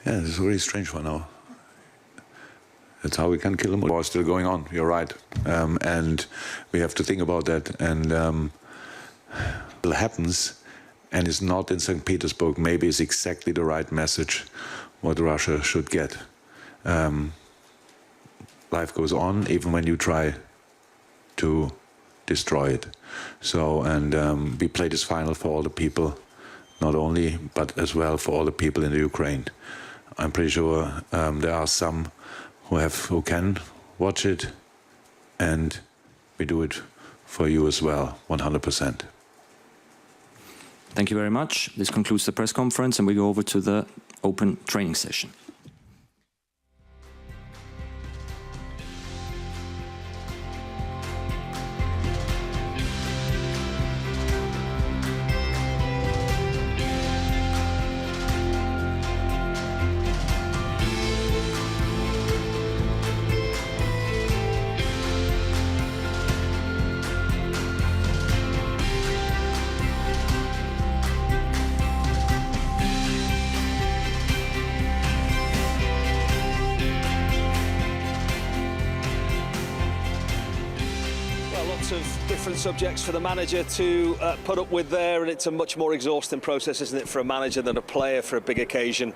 Yeah, it's a very strange one now. That's how we can kill them. The war is still going on, you're right. And we have to think about that. And it happens, and it's not in St. Petersburg. Maybe it's exactly the right message what Russia should get. Life goes on even when you try to destroy it. So, and we play this final for all the people, not only, but as well for all the people in the Ukraine. I'm pretty sure there are some who can watch it, and we do it for you as well, 100%. Thank you very much. This concludes the press conference, and we go over to the open training session. Of different subjects for the manager to put up with there, and it's a much more exhausting process, isn't it, for a manager than a player for a big occasion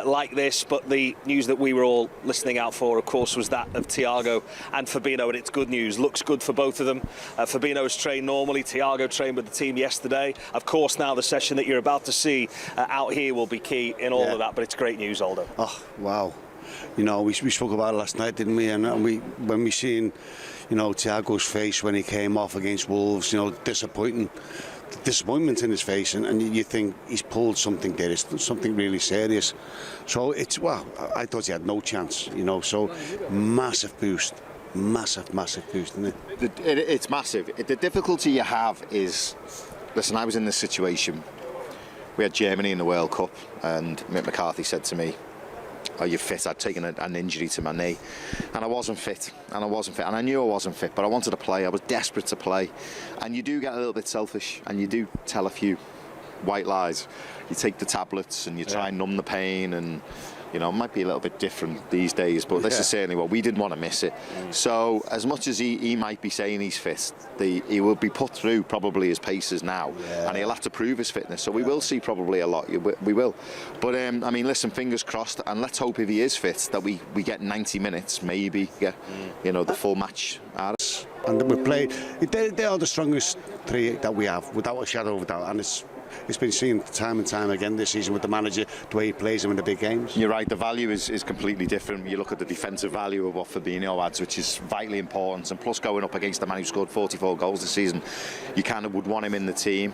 like this. But the news that we were all listening out for, of course, was that of Thiago and Fabinho, and it's good news. Looks good for both of them. Fabinho's trained normally. Thiago trained with the team yesterday. Of course, now the session that you're about to see out here will be key in all of that. But it's great news, Aldo. Oh wow! You know, we spoke about it last night, didn't we? And when we seen, you know, Thiago's face when he came off against Wolves, you know, disappointment in his face, and you think he's pulled something there, it's something really serious. So it's, well, I thought he had no chance, you know, so massive boost, massive boost, isn't it? It's massive. The difficulty you have is, listen, I was in this situation. We had Germany in the World Cup, and Mick McCarthy said to me, "Are you fit?" I'd taken an injury to my knee, and I wasn't fit, and I knew I wasn't fit, but I wanted to play. I was desperate to play, and you do get a little bit selfish, and you do tell a few white lies. You take the tablets and you try and numb the pain, and you know, it might be a little bit different these days, but this is certainly what we didn't want to miss it. So as much as he might be saying he's fit, he will be put through probably his paces now, and he'll have to prove his fitness. So we will see probably a lot. We will. But I mean, listen, fingers crossed, and let's hope if he is fit that we get 90 minutes, maybe get, you know, the full match out of us. And we played. They are the strongest three that we have, without a shadow of a doubt, and it's been seen time and time again this season with the manager, the way he plays them in the big games. You're right, the value is completely different. You look at the defensive value of what Fabinho adds, which is vitally important, and plus going up against the man who scored 44 goals this season, you kind of would want him in the team.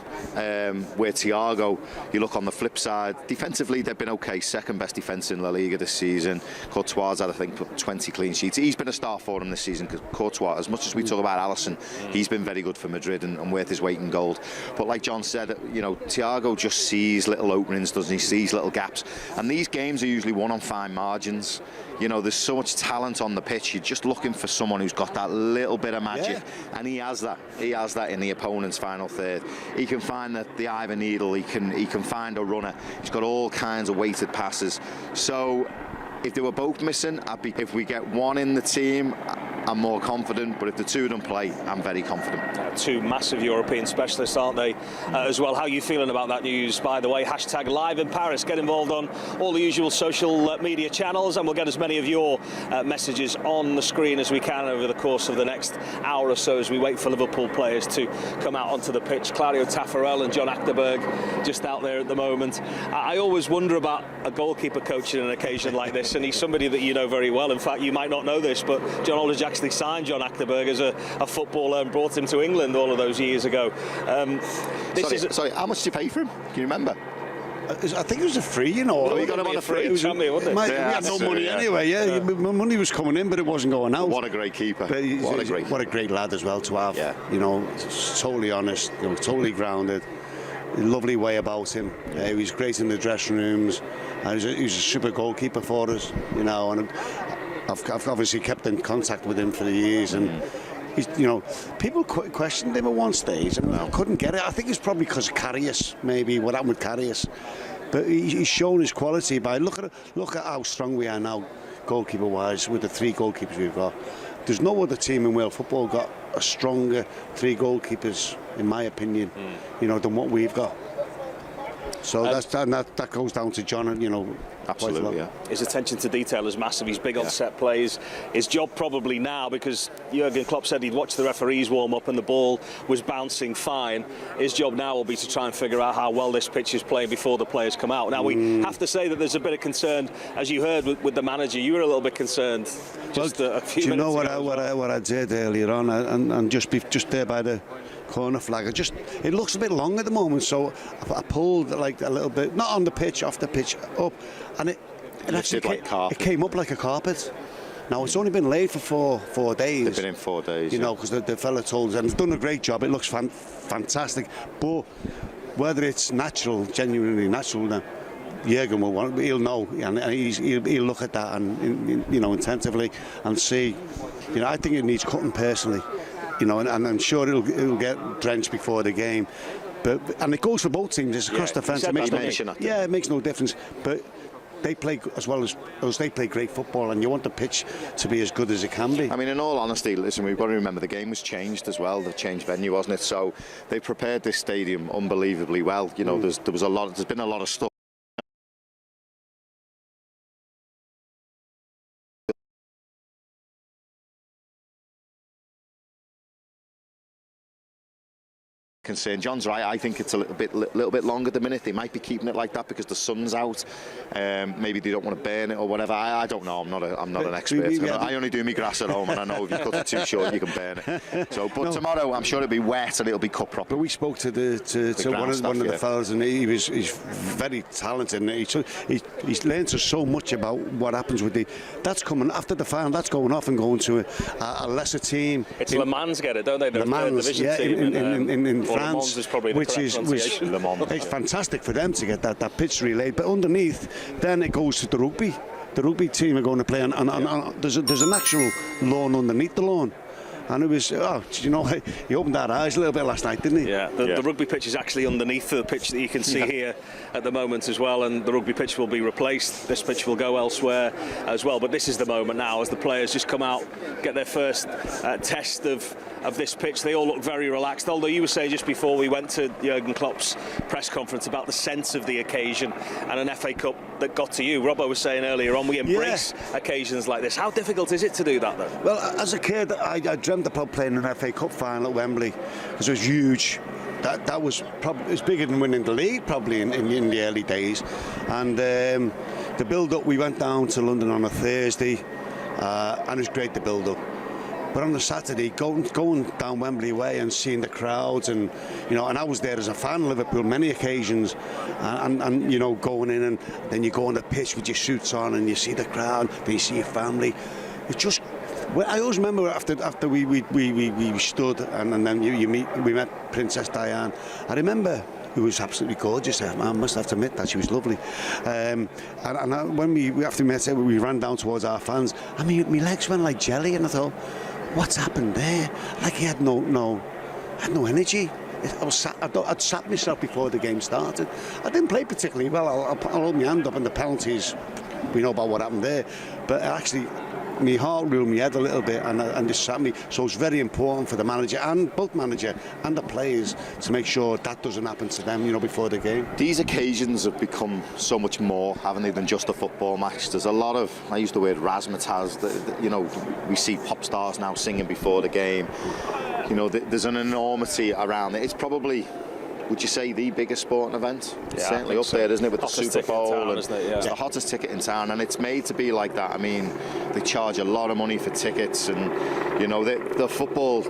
Where Thiago, you look on the flip side, defensively they've been okay, second best defence in La Liga this season. Courtois had, I think, 20 clean sheets. He's been a star for them this season, because Courtois, as much as we talk about Alisson, he's been very good for Madrid and worth his weight in gold. But like John said, you know, Thiago just sees little openings, doesn't he? Sees little gaps, and these games are usually won on fine margins. You know, there's so much talent on the pitch. You're just looking for someone who's got that little bit of magic, and he has that. He has that in the opponent's final third. He can find the eye of a needle. He can find a runner. He's got all kinds of weighted passes. So if they were both missing, if we get one in the team, I'm more confident, but if the two of them play, I'm very confident. Two massive European specialists, aren't they, as well? How are you feeling about that news, by the way? Hashtag live in Paris. Get involved on all the usual social media channels, and we'll get as many of your messages on the screen as we can over the course of the next hour or so as we wait for Liverpool players to come out onto the pitch. Claudio Taffarel and John Achterberg just out there at the moment. I always wonder about a goalkeeper coaching an occasion like this, and he's somebody that you know very well. In fact, you might not know this, but John Aldridge actually signed John Achterberg as a footballer and brought him to England all of those years ago. Sorry, how much did you pay for him? Can you remember? I think it was a free, you know. Oh, you got him on a free, wasn't it? We had no money anyway, money was coming in, but it wasn't going out. What a great keeper. What a great lad as well to have. You know, totally honest, you know, totally grounded. Lovely way about him. He was great in the dressing rooms. He was a super goalkeeper for us, you know, and I've obviously kept in contact with him for the years, and he's, you know, people questioned him at one stage, and I couldn't get it. I think it's probably because of Karius, maybe what happened with Karius. but he's shown his quality by look at how strong we are now, goalkeeper-wise, with the 3 goalkeepers we've got. There's no other team in world football got a stronger 3 goalkeepers, in my opinion, than what we've got. So that goes down to John, Absolutely, yeah. His attention to detail is massive. He's big on set plays. His job probably now, because Jurgen Klopp said he'd watch the referees warm up and the ball was bouncing fine. His job now will be to try and figure out how well this pitch is playing before the players come out. Now, we have to say that there's a bit of concern, as you heard with the manager. You were a little bit concerned just a few minutes ago. Do you know what I did earlier on, and just there by the corner flag, it looks a bit long at the moment, so I pulled like a little bit, not on the pitch, off the pitch, up, and it came up like a carpet. Now it's only been laid for 4 days. They've been in 4 days, because the fella told us, and he's done a great job. It looks fantastic, but whether it's natural, genuinely natural, then Jurgen he'll know, and he'll look at that and intensively and see. I think it needs cutting personally. And I'm sure it'll get drenched before the game, and it goes for both teams. It's across the fence. It makes no difference. But they play as well as us. They play great football, and you want the pitch to be as good as it can be. I mean, in all honesty, listen, we've got to remember the game was changed as well. They've changed venue, wasn't it? So they prepared this stadium unbelievably well. There's been a lot of stuff. Concern. John's right. I think it's a little bit longer at the minute. They might be keeping it like that because the sun's out. Maybe they don't want to burn it or whatever. I don't know. I'm not an expert. I only do my grass at home, and I know if you cut it too short, you can burn it. So, but tomorrow I'm sure it'll be wet and it'll be cut properly. But we spoke to one of the fellas, and he's very talented. And he's learned so much about what happens with that's coming after the final. That's going off and going to a lesser team. It's Le Mans get it, don't they? Le Mans, division team in France, is probably the it's fantastic for them to get that pitch relayed. But underneath, then it goes to the rugby. The rugby team are going to play, and there's an actual lawn underneath the lawn. And it was, he opened our eyes a little bit last night, didn't he? Yeah, the rugby pitch is actually underneath the pitch that you can see here at the moment as well, and the rugby pitch will be replaced. This pitch will go elsewhere as well, but this is the moment now as the players just come out, get their first test of this pitch. They all look very relaxed, although you were saying just before we went to Jurgen Klopp's press conference about the sense of the occasion and an FA Cup that got to you. Robbo was saying earlier on, we embrace occasions like this. How difficult is it to do that, though? Well, as a kid, I dreamt about playing an FA Cup final at Wembley because it was huge. That was probably bigger than winning the league probably in the early days. And the build-up, we went down to London on a Thursday, and it was great, the build-up. But on the Saturday, going down Wembley way and seeing the crowds, and and I was there as a fan of Liverpool many occasions, and going in, and then you go on the pitch with your suits on, and you see the crowd, then you see your family. It's just. Well, I always remember after we stood and then we met Princess Diane. I remember it was absolutely gorgeous. I must have to admit that she was lovely. And when after we met her, we ran down towards our fans. I mean, my legs went like jelly, and I thought, what's happened there? Like he had no energy. I'd sat myself before the game started. I didn't play particularly well. I'll hold my hand up, and the penalties, we know about what happened there. But actually, my heart ruled my head a little bit, and just sat me. So it's very important for the manager and both manager and the players to make sure that doesn't happen to them, before the game. These occasions have become so much more, haven't they, than just a football match. There's a lot of, I use the word razzmatazz. We see pop stars now singing before the game. There's an enormity around it. It's probably, would you say, the biggest sporting event? It's certainly up there, isn't it, with the Super Bowl? It's the hottest ticket in town, and it's made to be like that. I mean, they charge a lot of money for tickets, and the football.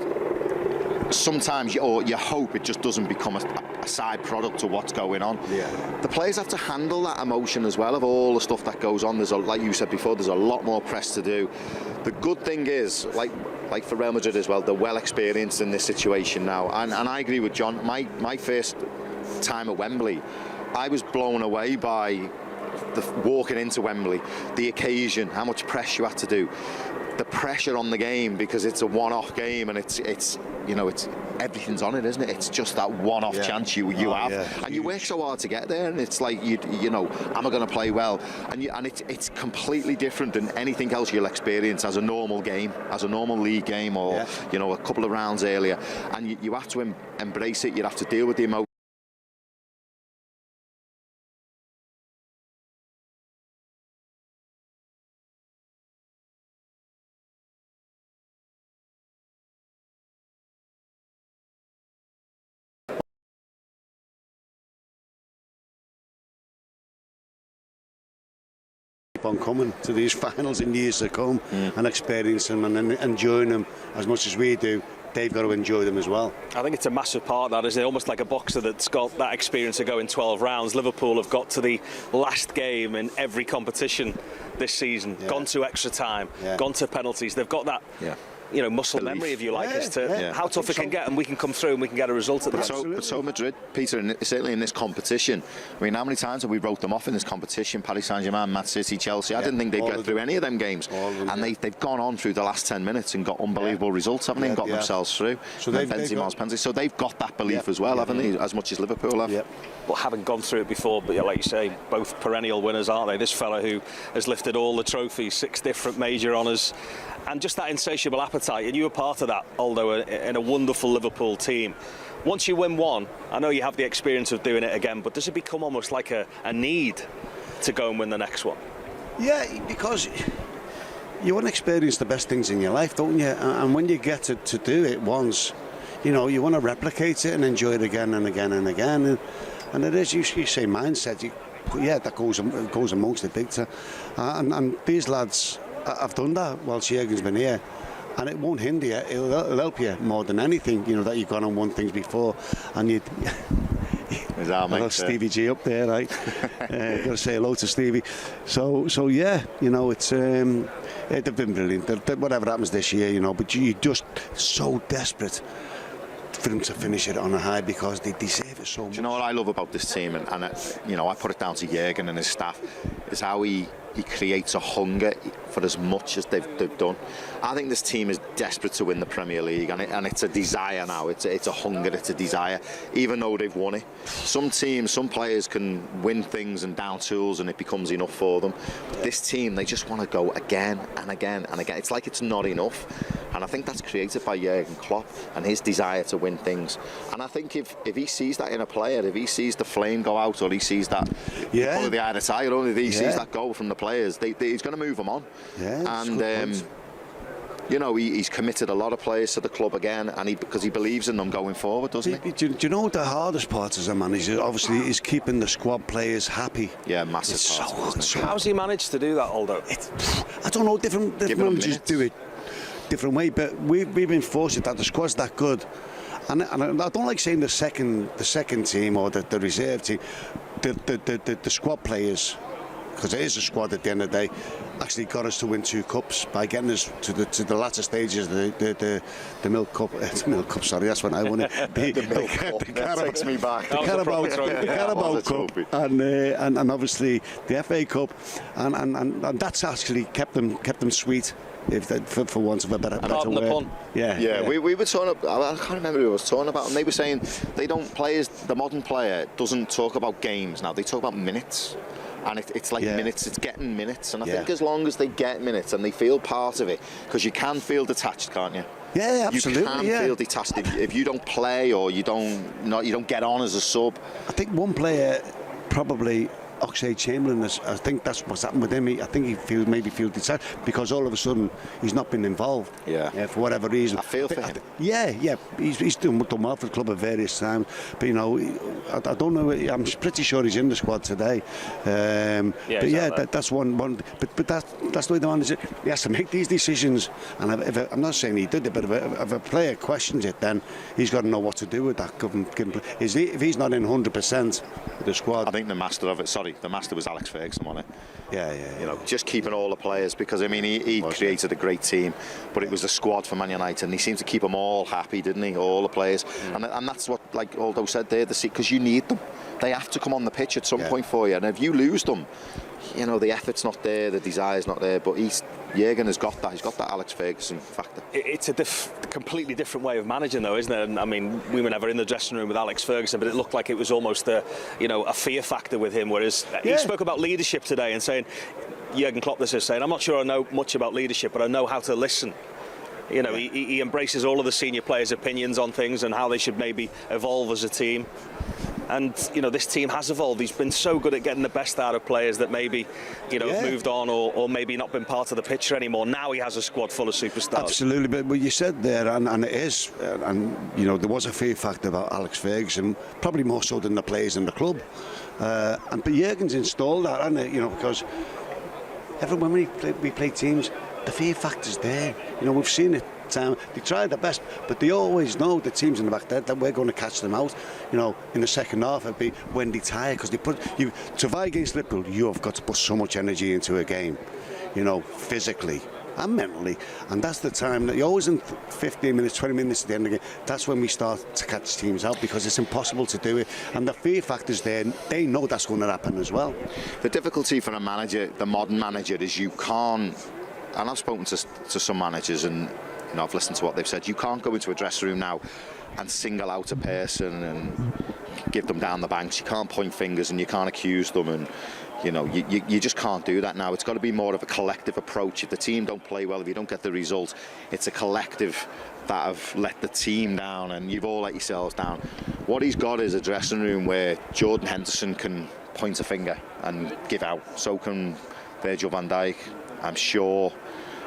Sometimes you hope it just doesn't become a side product to what's going on. Yeah. The players have to handle that emotion as well of all the stuff that goes on. Like you said before, there's a lot more press to do. The good thing is, like for Real Madrid as well, they're well experienced in this situation now. And I agree with John. My first time at Wembley, I was blown away by the walking into Wembley, the occasion, how much press you had to do, the pressure on the game because it's a one-off game and it's everything's on it, isn't it? It's just that one-off chance you have, and you work so hard to get there, and it's like you know, am I going to play well? And it's completely different than anything else you'll experience as a normal game, as a normal league game, or you know, a couple of rounds earlier, and you have to embrace it. You have to deal with the emotion. On coming to these finals in years to come and experiencing them and enjoying them as much as we do. They've got to enjoy them as well. I think it's a massive part of that, isn't it? Almost like a boxer that's got that experience of going 12 rounds. Liverpool have got to the last game in every competition this season, gone to extra time, gone to penalties. They've got that you know, muscle memory, if you like, as to how tough it can get, and we can come through and we can get a result at the end. But so Madrid, Peter, certainly in this competition, I mean, how many times have we wrote them off in this competition? Paris Saint-Germain, Man City, Chelsea. I didn't think they'd get through any of them games, and they've gone on through the last 10 minutes and got unbelievable results, haven't they? And got themselves through. So they've got that belief as well, haven't they? As much as Liverpool have. But having gone through it before, but like you say, both perennial winners, aren't they? This fella who has lifted all the trophies, 6 different major honours, and just that insatiable appetite, and you were part of that, Aldo, in a wonderful Liverpool team. Once you win one, I know you have the experience of doing it again, but does it become almost like a need to go and win the next one? Yeah, because you want to experience the best things in your life, don't you? And when you get to do it once, you know, you want to replicate it and enjoy it again and again and again. And it is, you say, mindset. That goes amongst the big time. And these lads have done that while Jürgen's been here. And it won't hinder you, it'll help you more than anything, you know, that you've gone and won things before. And you'd... Stevie G up there, right? Got to say hello to Stevie. So yeah, you know, it's they've been brilliant. Whatever happens this year, you know, but you're just so desperate for them to finish it on a high because they deserve it so much. Do you know what I love about this team, and you know, I put it down to Jürgen and his staff, is how he creates a hunger for as much as they've done. I think this team is desperate to win the Premier League, and it's a desire now. It's a hunger, it's a desire, even though they've won it. Some teams, some players can win things and down tools and it becomes enough for them. But this team, they just want to go again and again and again. It's like it's not enough. And I think that's created by Jürgen Klopp and his desire to win things. And I think if he sees that in a player, if he sees the flame go out, or he sees that the eye of the tiger, or if he sees that go from the players, he's going to move them on. And you know, he's committed a lot of players to the club again, and because he believes in them going forward, doesn't he? Do you know what the hardest part as a manager, obviously, is keeping the squad players happy? Yeah, massive part. How's he managed to do that, Aldo? I don't know, different managers do it different way, but we've been fortunate that the squad's that good. And I don't like saying the second team or the reserve team, the squad players, because it is a squad at the end of the day, actually got us to win 2 cups by getting us to the latter stages of the Milk Cup. Milk Cup, sorry, that's when I won it. The Milk Cup, that takes me back. The Carabao Cup, and obviously the FA Cup, and that's actually kept them sweet. For want of a better word. We were talking about, I can't remember who I was talking about, and they were saying the modern player doesn't talk about games now, they talk about minutes. And it's like minutes, it's getting minutes. And I think as long as they get minutes and they feel part of it, because you can feel detached, can't you? Yeah, absolutely. You can feel detached if you don't play or you don't get on as a sub. I think one player probably, Oxlade-Chamberlain, I think that's what's happened with him. I think he maybe feels detached because all of a sudden he's not been involved. For whatever reason. I feel for him. He's done well for the club at various times. But you know, I don't know. I'm pretty sure he's in the squad today. That's one. But that's the way the manager. He has to make these decisions. And I'm not saying he did it, but if a player questions it, then he's got to know what to do with that. If he's not in 100% with the squad, I think the master of it. Sorry. The master was Alex Ferguson, wasn't it? You know, just keeping all the players, because I mean he created a great team, but it was the squad for Man United, and he seemed to keep them all happy, didn't he? All the players, and that's what, like Aldo said there, because you need them. they have to come on the pitch at some point for you. And if you lose them, you know, the effort's not there, the desire's not there, but Jurgen has got that. He's got that Alex Ferguson factor. It's a completely different way of managing, though, isn't it? And I mean, we were never in the dressing room with Alex Ferguson, but it looked like it was almost a fear factor with him. Whereas he spoke about leadership today and saying, Jurgen Klopp, this is saying, I'm not sure I know much about leadership, but I know how to listen. You know, he embraces all of the senior players' opinions on things and how they should maybe evolve as a team. And, you know, this team has evolved. He's been so good at getting the best out of players that maybe, have moved on or maybe not been part of the picture anymore. Now he has a squad full of superstars. Absolutely, but what you said there, and it is, and, you know, there was a fear factor about Alex Ferguson, probably more so than the players in the club. But Jurgen's installed that, hasn't it? You know, because when we play teams, the fear factor's there. You know, we've seen it. They try their best, but they always know the teams in the back there that we're going to catch them out. You know, in the second half it'd be when they tire, because they put you to fight against Liverpool. You have got to put so much energy into a game, you know, physically and mentally, and that's the time that you're always in 15 minutes, 20 minutes at the end of the game. That's when we start to catch teams out, because it's impossible to do it, and the fear factor's there. They know that's going to happen as well. The difficulty for a manager, the modern manager, is you can't. And I've spoken to some managers and. You know, I've listened to what they've said. You can't go into a dressing room now and single out a person and give them down the banks. You can't point fingers and you can't accuse them, and you know, you just can't do that now. It's got to be more of a collective approach. If the team don't play well, if you don't get the result, it's a collective that have let the team down and you've all let yourselves down. What he's got is a dressing room where Jordan Henderson can point a finger and give out. So can Virgil van Dijk. I'm sure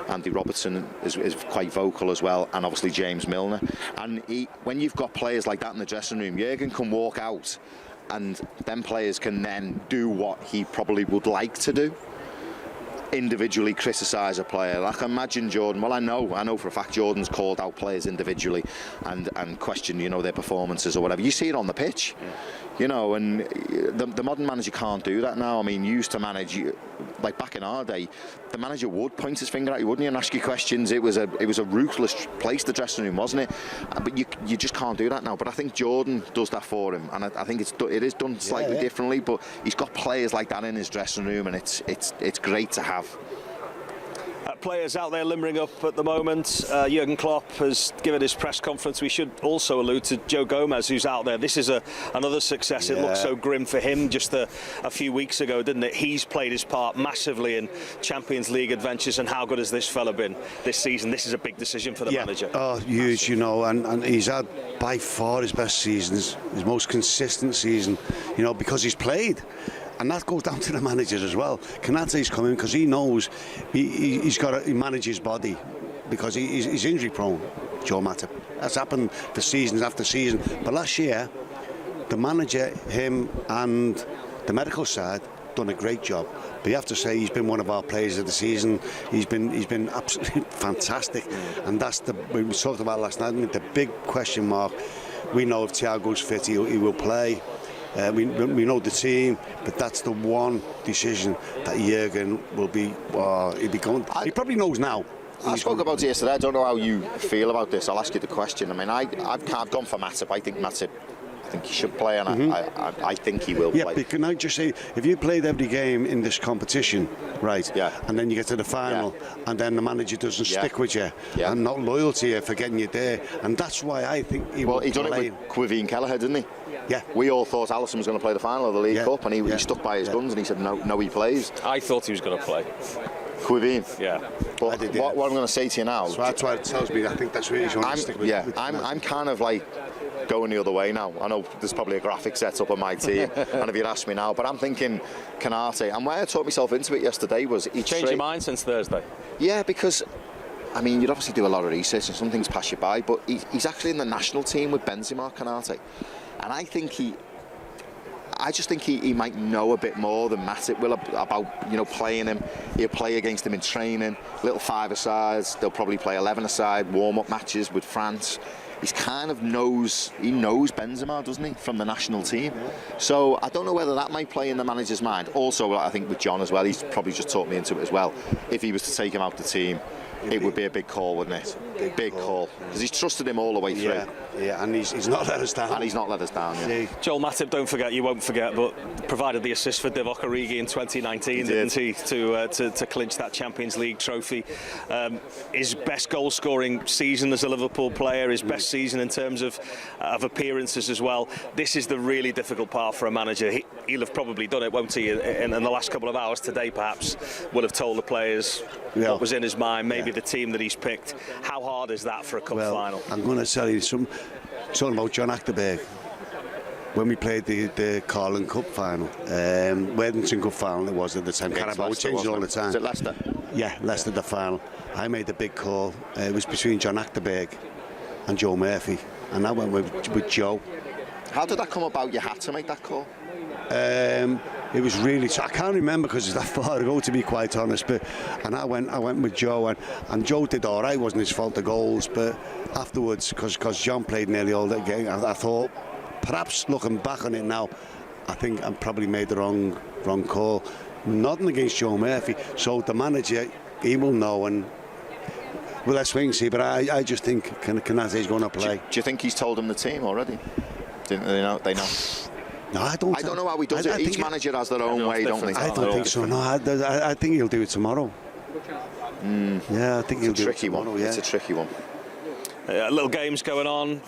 Andy Robertson is quite vocal as well, and obviously James Milner. And when you've got players like that in the dressing room, Jurgen can walk out and then players can then do what he probably would like to do. Individually criticise a player. Like, imagine Jordan. Well, I know for a fact Jordan's called out players individually and questioned, you know, their performances or whatever. You see it on the pitch, you know, and the modern manager can't do that now. I mean, used to manage, like back in our day, the manager would point his finger at you, wouldn't he, and ask you questions. It was a ruthless place, the dressing room, wasn't it? But you just can't do that now. But I think Jordan does that for him, and I think it is done slightly differently. But he's got players like that in his dressing room, and it's great to have. Players out there limbering up at the moment. Jurgen Klopp has given his press conference. We should also allude to Joe Gomez, who's out there. This is another success. It looked so grim for him just a few weeks ago, didn't it? He's played his part massively in Champions League adventures, and how good has this fella been this season? This is a big decision for the manager. Oh, huge, you know, and he's had by far his best seasons, his most consistent season, you know, because he's played. And that goes down to the managers as well. Konate's coming because he knows he's got to manage his body, because he's injury prone, Joe Matip. That's happened for seasons after season. But last year, the manager, him and the medical side done a great job. But you have to say he's been one of our players of the season. He's been absolutely fantastic. And that's we talked about last night, the big question mark. We know if Thiago's fit, he will play. We know the team, but that's the one decision that Jurgen will be. He'll be going. He probably knows now. I spoke about it yesterday. I don't know how you feel about this. I'll ask you the question. I mean, I've gone for Matip. I think he should play, and I think he will play. Yeah, but can I just say, if you played every game in this competition, right, and then you get to the final, and then the manager doesn't stick with you, and not loyal to you for getting you there, and that's why I think he will play. Well, he done it with Quivine Kelleher, didn't he? Yeah. We all thought Alisson was going to play the final of the League Cup, and he stuck by his guns, and he said, no, he plays. I thought he was going to play. Quivine. Yeah. But what I'm going to say to you now... So that's why it tells me, I think that's really going to stick with you. Yeah, I'm kind of like going the other way now. I know there's probably a graphic set up on my team, and if you'd ask me now, but I'm thinking Konate. And why I talked myself into it yesterday was... Changed your mind since Thursday? Yeah, because... I mean, you'd obviously do a lot of research and some things pass you by, but he's actually in the national team with Benzema, Konate. And I just think he might know a bit more than Matip will about, you know, playing him. He'll play against him in training, little 5-a-sides. They'll probably play 11-a-side, warm-up matches with France. he's kind of knows Benzema, doesn't he, from the national team? So I don't know whether that might play in the manager's mind. Also, I think with John as well, he's probably just talked me into it as well. If he was to take him out the team, it would be a big call, wouldn't it? Big call. Because he's trusted him all the way through. Yeah, and he's not let us down. And he's not let us down, yeah. Joel Matip, don't forget, you won't forget, but provided the assist for Divock Origi in 2019, didn't he, to clinch that Champions League trophy. His best goal-scoring season as a Liverpool player, his best season in terms of appearances as well. This is the really difficult part for a manager. He'll have probably done it, won't he, in the last couple of hours today, perhaps, will have told the players what was in his mind, maybe the team that he's picked. How hard is that for a cup final? I'm going to tell you something about John Achterberg. When we played the Carling Cup final, Wellington Cup final it was at the time. Carabao changed all the time. Was it Leicester? Yeah, Leicester the final. I made a big call. It was between John Achterberg and Joe Murphy, and I went with Joe. How did that come about? You had to make that call? It was really, I can't remember because it's that far ago, to be quite honest, and I went with Joe, and Joe did all right. It wasn't his fault, the goals, but afterwards, because John played nearly all that game, I thought, perhaps looking back on it now, I think I probably made the wrong call. Nothing against Joe Murphy, so the manager, he will know, and well, let's wait and see, but I just think Kanate's going to play. Do you think he's told him the team already? Didn't they know? They know. No, I don't know how he does it. Each manager has their own way, don't they? I don't think so. No, I think he'll do it tomorrow. Yeah, I think he'll do it tomorrow. It's a tricky one. Little games going on.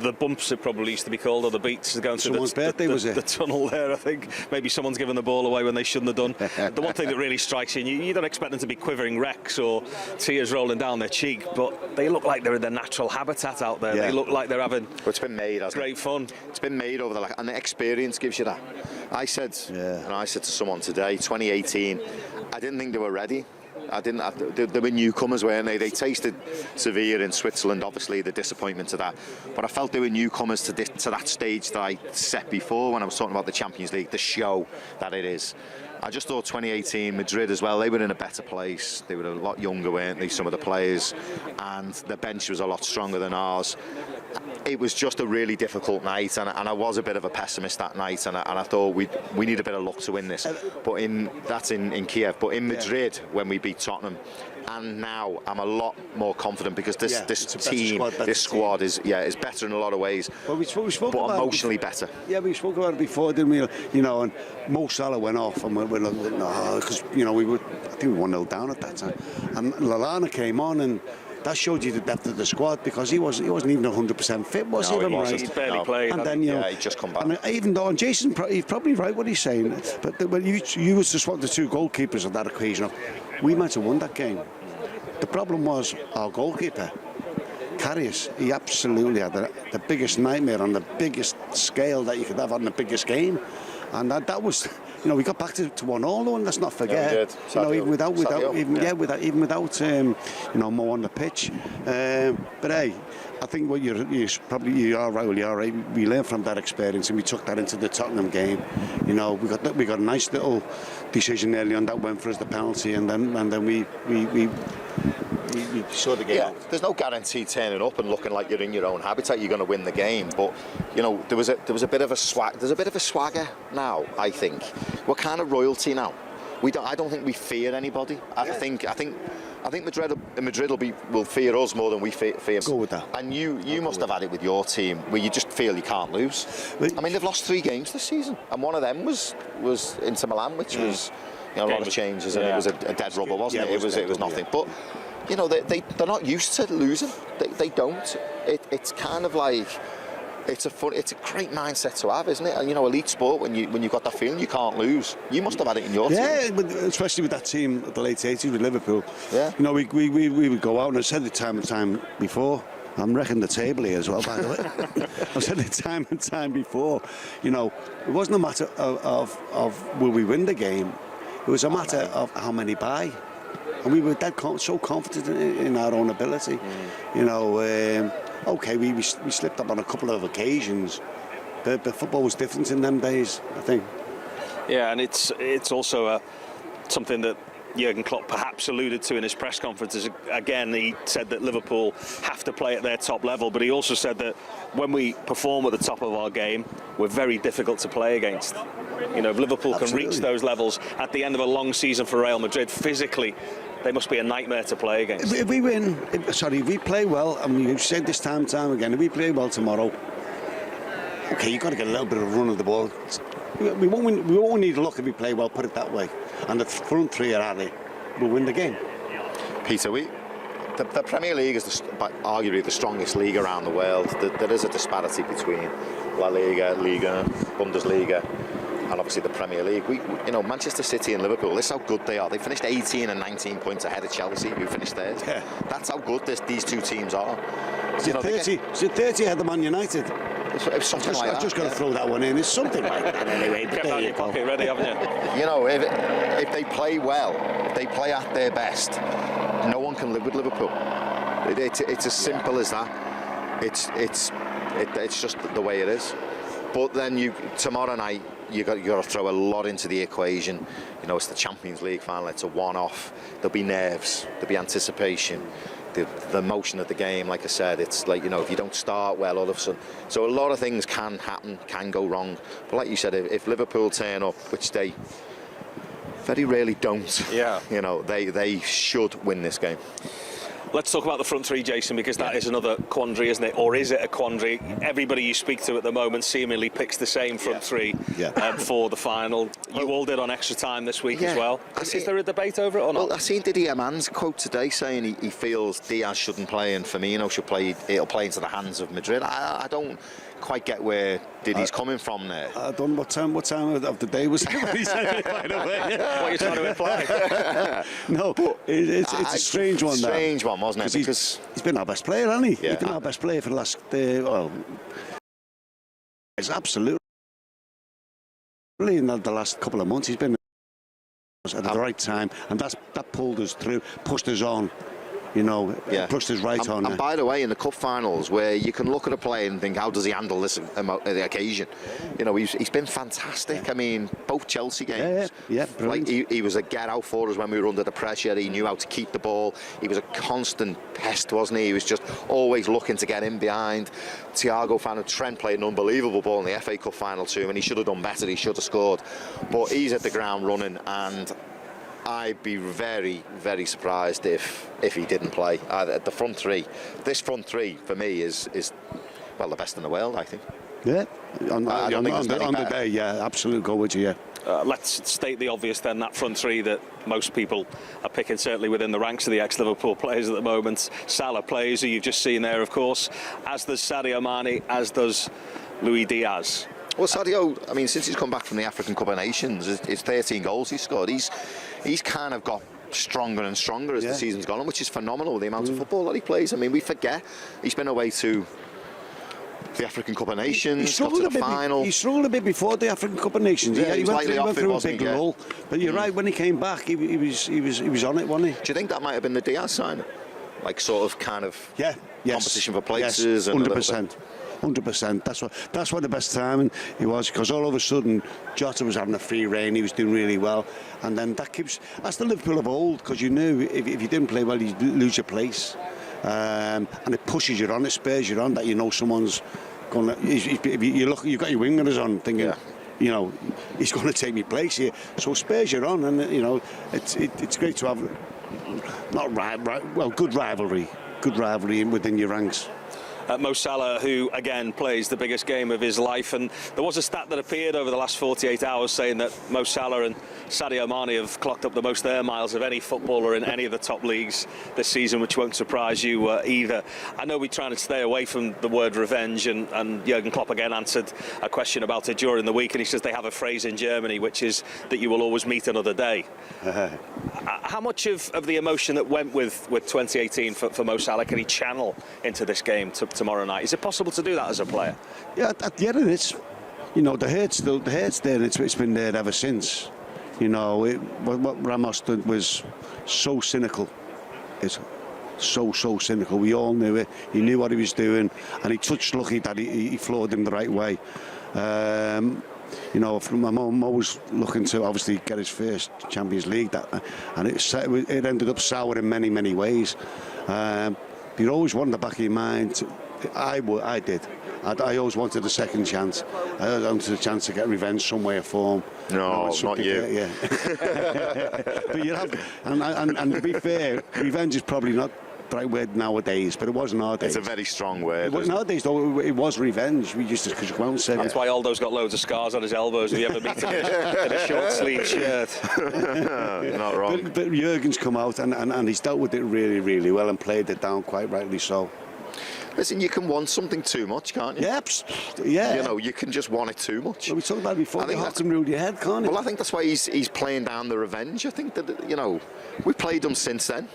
The bumps, it probably used to be called, or the beats, going to the tunnel there, I think. Maybe someone's given the ball away when they shouldn't have done. The one thing that really strikes you, you don't expect them to be quivering wrecks or tears rolling down their cheek, but they look like they're in their natural habitat out there. They look like they're having it's been made, great fun. It's been made over and the experience gives you that. I said to someone today, 2018, I didn't think they were ready. They were newcomers, weren't they? They tasted Sevilla in Switzerland, obviously the disappointment of that. But I felt they were newcomers to that stage that I set before when I was talking about the Champions League, the show that it is. I just thought 2018 Madrid as well, they were in a better place. They were a lot younger, weren't they, some of the players, and the bench was a lot stronger than ours. It was just a really difficult night, and I was a bit of a pessimist that night, and I thought we need a bit of luck to win this. But that's in Kiev. But in Madrid, when we beat Tottenham, and now I'm a lot more confident because this team, this squad is better in a lot of ways. Well, we spoke about emotionally better. Yeah, we spoke about it before, didn't we? You know, and Mo Salah went off, and we're like, no, because I think we were 1-0 down at that time, and Lallana came on, and that showed you the depth of the squad because he wasn't even 100% fit, was he? He barely played. And then he just come back. And even though, and Jason, he's probably right what he's saying, but when you was just one of the two goalkeepers on that occasion, we might have won that game. The problem was our goalkeeper, Karius. He absolutely had the biggest nightmare on the biggest scale that you could have on the biggest game, and that was. You know, we got back to 1-1 though, and let's not forget. Yeah, we did. Even without Mo on the pitch. But hey, I think what you are right. Well, you are right. We learned from that experience, and we took that into the Tottenham game. You know, we got a nice little decision early on that went for us, the penalty, and then we saw the game. Yeah, there's no guarantee turning up and looking like you're in your own habitat. You're going to win the game, but you know there was a bit of a swag. There's a bit of a swagger now. I think we're kind of royalty now. I don't think we fear anybody. I think Madrid will fear us more than we fear. Go with that. And you must have had it with your team where you just feel you can't lose. I mean, they've lost 3 games this season, and one of them was Inter Milan, which was a lot of changes, and it was a dead rubber, wasn't it? It was nothing. But you know, they're not used to losing. They don't. It's kind of like. It's a great mindset to have, isn't it? And you know, elite sport, when you've got that feeling you can't lose. You must have had it in your team. Yeah, but especially with that team at the late 80s with Liverpool. Yeah. You know, we would go out, and I said it time and time before. I'm wrecking the table here as well, by the way. I've said it time and time before. You know, it wasn't a matter of will we win the game. It was a matter of how many buy. And we were so confident in our own ability. You know, okay, we slipped up on a couple of occasions, but football was different in them days, I think. Yeah, and it's also something that Jurgen Klopp perhaps alluded to in his press conferences. Again, he said that Liverpool have to play at their top level, but he also said that when we perform at the top of our game, we're very difficult to play against. You know, if Liverpool can reach those levels at the end of a long season for Real Madrid, physically, they must be a nightmare to play against. If we win, if we play well, and we've said this time again, if we play well tomorrow, okay, you've got to get a little bit of run of the ball. We won't need a look if we play well, put it that way. And the front three are at it, we'll win the game. Peter, the Premier League is arguably the strongest league around the world. There is a disparity between La Liga, Liga, Bundesliga, and obviously the Premier League. You know, Manchester City and Liverpool, this is how good they are. They finished 18 and 19 points ahead of Chelsea, who finished third. Yeah. That's how good these two teams are. Is it 30 ahead of Man United? It's something like that. I've just got to throw that one in. It's something like that anyway. Kept that in your pocket ready, haven't you? You know, if they play well, if they play at their best, no one can live with Liverpool. It's as simple as that. It's just the way it is. But then tomorrow night you got to throw a lot into the equation. You know, it's the Champions League final. It's a one-off. There'll be nerves. There'll be anticipation. The motion of the game, like I said, it's like, you know, if you don't start well, all of a sudden. So a lot of things can happen, can go wrong. But like you said, if Liverpool turn up, which they very rarely don't, you know, they should win this game. Let's talk about the front three, Jason, because that is another quandary, isn't it? Or is it a quandary? Everybody you speak to at the moment seemingly picks the same front three for the final. You all did on extra time this week as well. Is there a debate over it or not? Well, I seen Didier Aman's quote today saying he feels Diaz shouldn't play and Firmino should play. It'll play into the hands of Madrid. I don't quite get where Diddy's coming from there. I don't know what time of the day was it when he said it, by the way. What are you trying to imply? No, it's a strange one. Strange one, wasn't it? Because he's been our best player, hasn't he? Yeah. He's been our best player for the last. It's absolutely in the last couple of months. He's been at the right time, and that pulled us through, pushed us on. You know, pushed us right on. And by the way, in the cup finals, where you can look at a player and think, how does he handle this occasion? You know, he's been fantastic. I mean, both Chelsea games. Brilliant. Like he was a get out for us when we were under the pressure. He knew how to keep the ball. He was a constant pest, wasn't he? He was just always looking to get in behind. Thiago found Trent played an unbelievable ball in the FA Cup final too, and he should have done better. He should have scored, but he's at the ground running, and I'd be very, very surprised if he didn't play. The front three, this front three for me is well the best in the world, I think. Yeah, on the day, absolute go with you. Let's state the obvious then, that front three that most people are picking, certainly within the ranks of the ex-Liverpool players at the moment. Salah plays, who you've just seen there, of course, as does Sadio Mane, as does Luis Diaz. Well, Sadio, I mean, since he's come back from the African Cup of Nations, it's 13 goals he's scored. He's kind of got stronger and stronger as the season's gone on, which is phenomenal, the amount of football that he plays. I mean, we forget he's been away to the African Cup of Nations, got to the final. He struggled a bit before the African Cup of Nations. Yeah, he went through a big lull. But you're right, when he came back, he was on it, wasn't he? Do you think that might have been the Diaz signing? Like sort of kind of competition for places? Yes, 100%. 100%. That's what the best time he was, because all of a sudden Jota was having a free rein. He was doing really well, and then that's the Liverpool of old, because you knew if you didn't play well, you lose your place, and it pushes you on, it spurs you on, that you know someone's going to. You look, you've got your wingers on, thinking, you know, he's going to take me place here, so it spurs you on, and you know, it's great to have good rivalry within your ranks. Mo Salah, who again plays the biggest game of his life, and there was a stat that appeared over the last 48 hours saying that Mo Salah and Sadio Mane have clocked up the most air miles of any footballer in any of the top leagues this season, which won't surprise you either. I know we're trying to stay away from the word revenge, and Jurgen Klopp again answered a question about it during the week, and he says they have a phrase in Germany which is that you will always meet another day. How much of the emotion that went with 2018 for Mo Salah can he channel into this game tomorrow night? Is it possible to do that as a player? Yeah, it's, you know, the hurt's there. It's been there ever since. You know, what Ramos did was so cynical. It's so cynical. We all knew it. He knew what he was doing, and he touched lucky that he floored him the right way. you know, I'm always looking to obviously get his first Champions League, and it ended up sour in many ways. You always want in the back of your mind. I did. I always wanted a second chance. I wanted a chance to get revenge some way or form. No, not you. Yeah. But you have, and to be fair, revenge is probably not the right word nowadays, but it was nowadays. It's a very strong word. Nowadays, though, it was revenge. We used to come out and say that's why Aldo's got loads of scars on his elbows if you ever meet him in a short sleeve shirt. Not wrong. But Jurgen's come out and he's dealt with it really well and played it down quite rightly so. Listen, you can want something too much, can't you? Yeah. You know, you can just want it too much. Well, we talked about it before. I think that can rule your head, can't it? Well, I think that's why he's playing down the revenge. I think that, you know, we played them since then.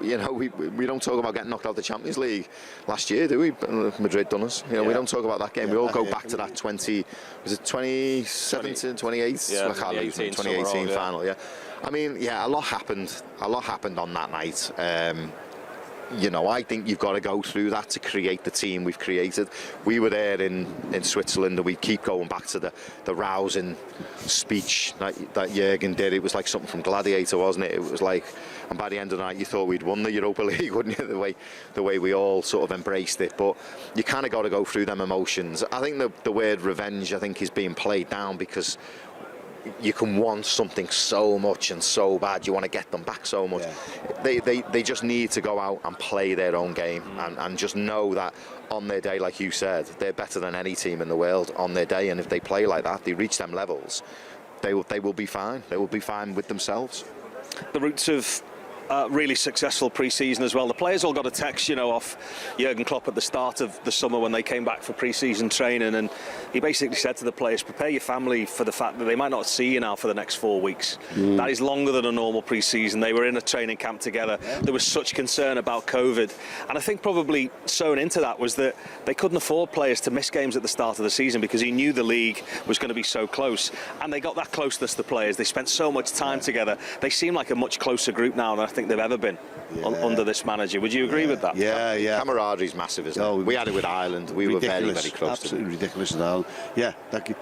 You know, we don't talk about getting knocked out of the Champions League last year, do we? Madrid done us. You know, we don't talk about that game. We all go back to that 2017, 2018? Yeah, 2018 final, yeah. I mean, yeah, a lot happened on that night. You know, I think you've got to go through that to create the team we've created. We were there in Switzerland, and we keep going back to the rousing speech that Jurgen did. It was like something from Gladiator, wasn't it? It was like, and by the end of the night, you thought we'd won the Europa League, wouldn't you? The way we all sort of embraced it. But you kind of got to go through them emotions. I think the word revenge, I think, is being played down because you can want something so much and so bad. You want to get them back so much. Yeah. They just need to go out and play their own game and just know that on their day, like you said, they're better than any team in the world on their day. And if they play like that, they reach them levels, they will be fine. They will be fine with themselves. The roots of really successful pre-season as well. The players all got a text, you know, off Jurgen Klopp at the start of the summer when they came back for pre-season training, and he basically said to the players, prepare your family for the fact that they might not see you now for the next 4 weeks. That is longer than a normal pre-season. They were in a training camp together. There was such concern about COVID, and I think probably sewn into that was that they couldn't afford players to miss games at the start of the season because he knew the league was going to be so close, and they got that closeness, the players. They spent so much time together. They seem like a much closer group now than I think they've ever been under this manager. Would you agree with that? Yeah. Camaraderie is massive, isn't it? We had it with Ireland. We were very close. Absolutely ridiculous with Ireland. Yeah,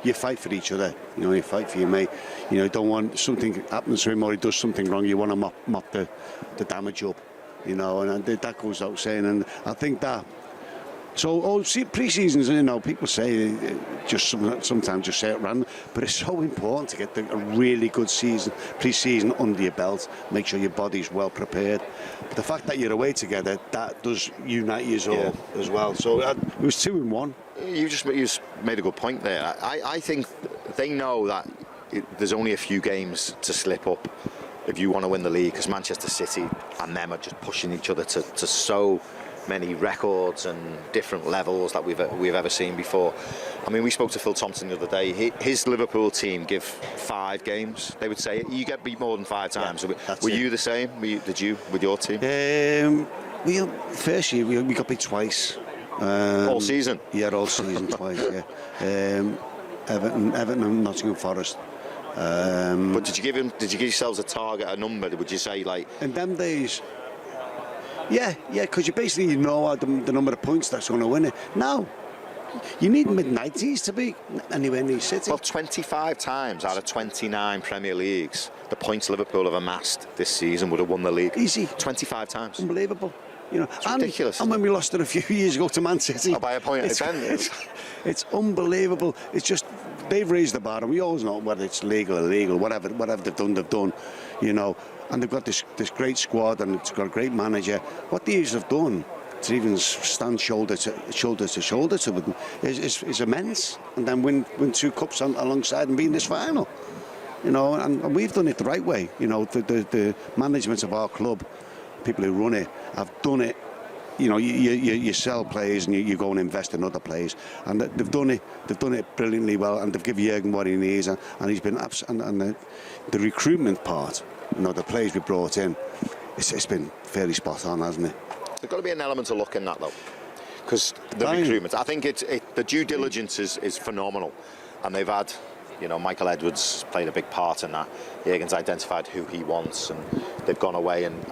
you fight for each other. You know, you fight for your mate. You know, you don't want something happens to him or he does something wrong. You want to mop the damage up. You know, and that goes out saying. And I think that. So, pre-seasons, you know, people say just sometimes just say it random, but it's so important to get a really good pre-season under your belt. Make sure your body's well prepared. But the fact that you're away together, that does unite you all as well. So it was 2-1. You just made a good point there. I think they know that there's only a few games to slip up if you want to win the league, because Manchester City and them are just pushing each other to so many records and different levels that we've ever seen before. I mean, we spoke to Phil Thompson the other day. His Liverpool team give 5 games. They would say you get beat more than 5 times. Were you the same? Did you with your team? First year we got beat twice. All season? Yeah, all season twice. Yeah. Everton and Nottingham Forest. But did you give yourselves a target, a number? Would you say like in them days? Yeah, because you basically know the number of points that's going to win it. Now, you need mid-90s to be anywhere near City. Well, 25 times out of 29 Premier Leagues, the points Liverpool have amassed this season would have won the league. Easy. 25 times. Unbelievable. You know, it's ridiculous. And when we lost it a few years ago to Man City. By a point at 10. It's unbelievable. It's just, they've raised the bar, and we always know whether it's legal or illegal, whatever they've done, you know. And they've got this great squad, and it's got a great manager. What the Eagles have done to even stand shoulder to shoulder with them is immense. And then win 2 cups alongside and be in this final. You know, and we've done it the right way. You know, the management of our club, people who run it, have done it. You know, you sell players and you go and invest in other players, and they've done it brilliantly well, and they've given Jurgen what he needs, and he's been and the recruitment part. You know, the players we brought in, it's been fairly spot on, hasn't it? There's got to be an element to look in that, though, because the recruitment, I think the due diligence is phenomenal, and they've had You know, Michael Edwards played a big part in that. Jürgen's identified who he wants, and they've gone away and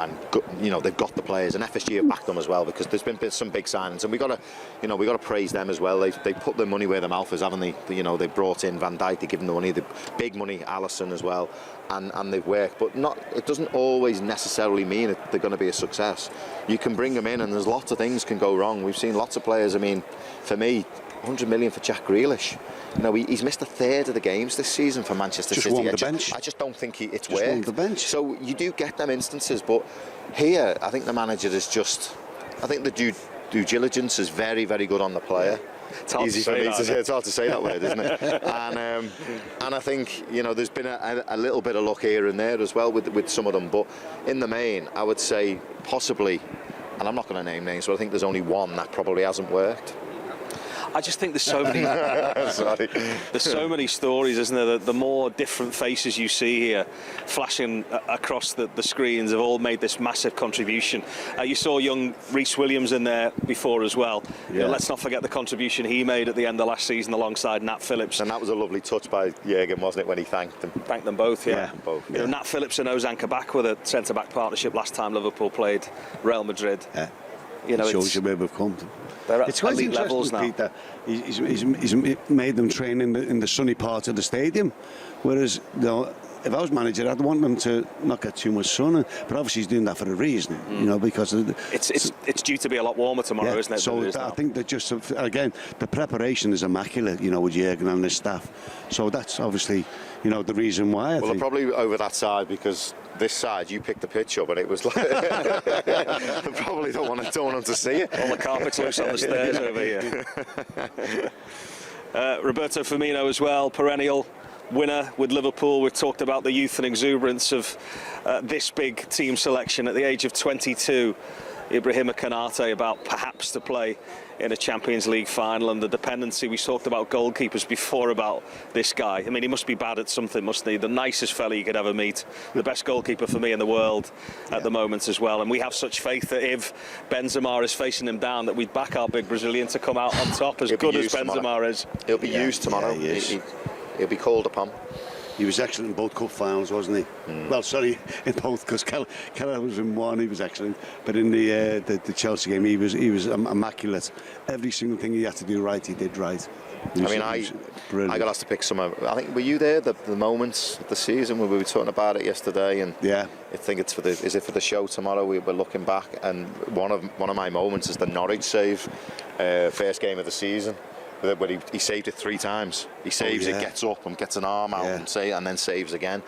you know, they've got the players, and FSG have backed them as well, because there's been some big signings, and we got to praise them as well. They put their money where their mouth is, haven't they? You know, they brought in Van Dijk, they give them the money, the big money, Alisson as well, and they've worked. But it doesn't always necessarily mean that they're going to be a success. You can bring them in, and there's lots of things can go wrong. We've seen lots of players. I mean, for me, 100 million for Jack Grealish. You know, he's missed a third of the games this season for Manchester City. Warmed the bench. I just don't think it's just worked. Warmed the bench. So you do get them instances, but here I think the manager is just. I think the due diligence is very, very good on the player. It's hard to say that, It's hard to say that word, isn't it? And I think, you know, there's been a little bit of luck here and there as well with some of them, but in the main, I would say possibly, and I'm not going to name names, but I think there's only one that probably hasn't worked. I just think there's so many. There's so many stories, isn't there? The more different faces you see here, flashing across the screens, have all made this massive contribution. You saw young Reece Williams in there before as well. Yeah. You know, let's not forget the contribution he made at the end of last season alongside Nat Phillips. And that was a lovely touch by Jürgen, wasn't it, when he thanked them? Thanked them both, yeah. Them both. You know, Nat Phillips and Ozan Kabak were the centre-back partnership last time Liverpool played Real Madrid. Yeah. You know, it shows you where we've come to. They're at It's quite elite levels interesting, now. Pete, that he's made them train in the sunny part of the stadium, whereas, you know, if I was manager, I'd want them to not get too much sun. But obviously, he's doing that for a reason, you know, because it's due to be a lot warmer tomorrow, isn't it? So I think that just again, the preparation is immaculate, you know, with Jürgen and his staff. So that's obviously, you know, the reason why. I Well, think. they're probably over that side, because this side you picked the pitch up and it was like I probably don't want them to see it. All the carpet's loose on the stairs over here. Roberto Firmino as well, perennial winner with Liverpool. We've talked about the youth and exuberance of this big team selection at the age of 22. Ibrahima Konate about perhaps to play in a Champions League final, and the dependency. We talked about goalkeepers before about this guy. I mean, he must be bad at something, mustn't he? The nicest fella you could ever meet. The best goalkeeper for me in the world at the moment as well. And we have such faith that if Benzema is facing him down, that we'd back our big Brazilian to come out on top, as good as Benzema is. He'll be used tomorrow. Yeah, He'll be called upon. He was excellent in both cup finals, wasn't he? Well, sorry, in both, because Keller was in one. He was excellent, but in the Chelsea game, he was immaculate. Every single thing he had to do right, he did right. I got asked to pick some of. I think, were you there the moments of the season where we were talking about it yesterday? And yeah, I think it's is it for the show tomorrow? We were looking back, and one of my moments is the Norwich save, first game of the season. Where he saved it 3 times. He saves it, gets up and gets an arm out and then saves again.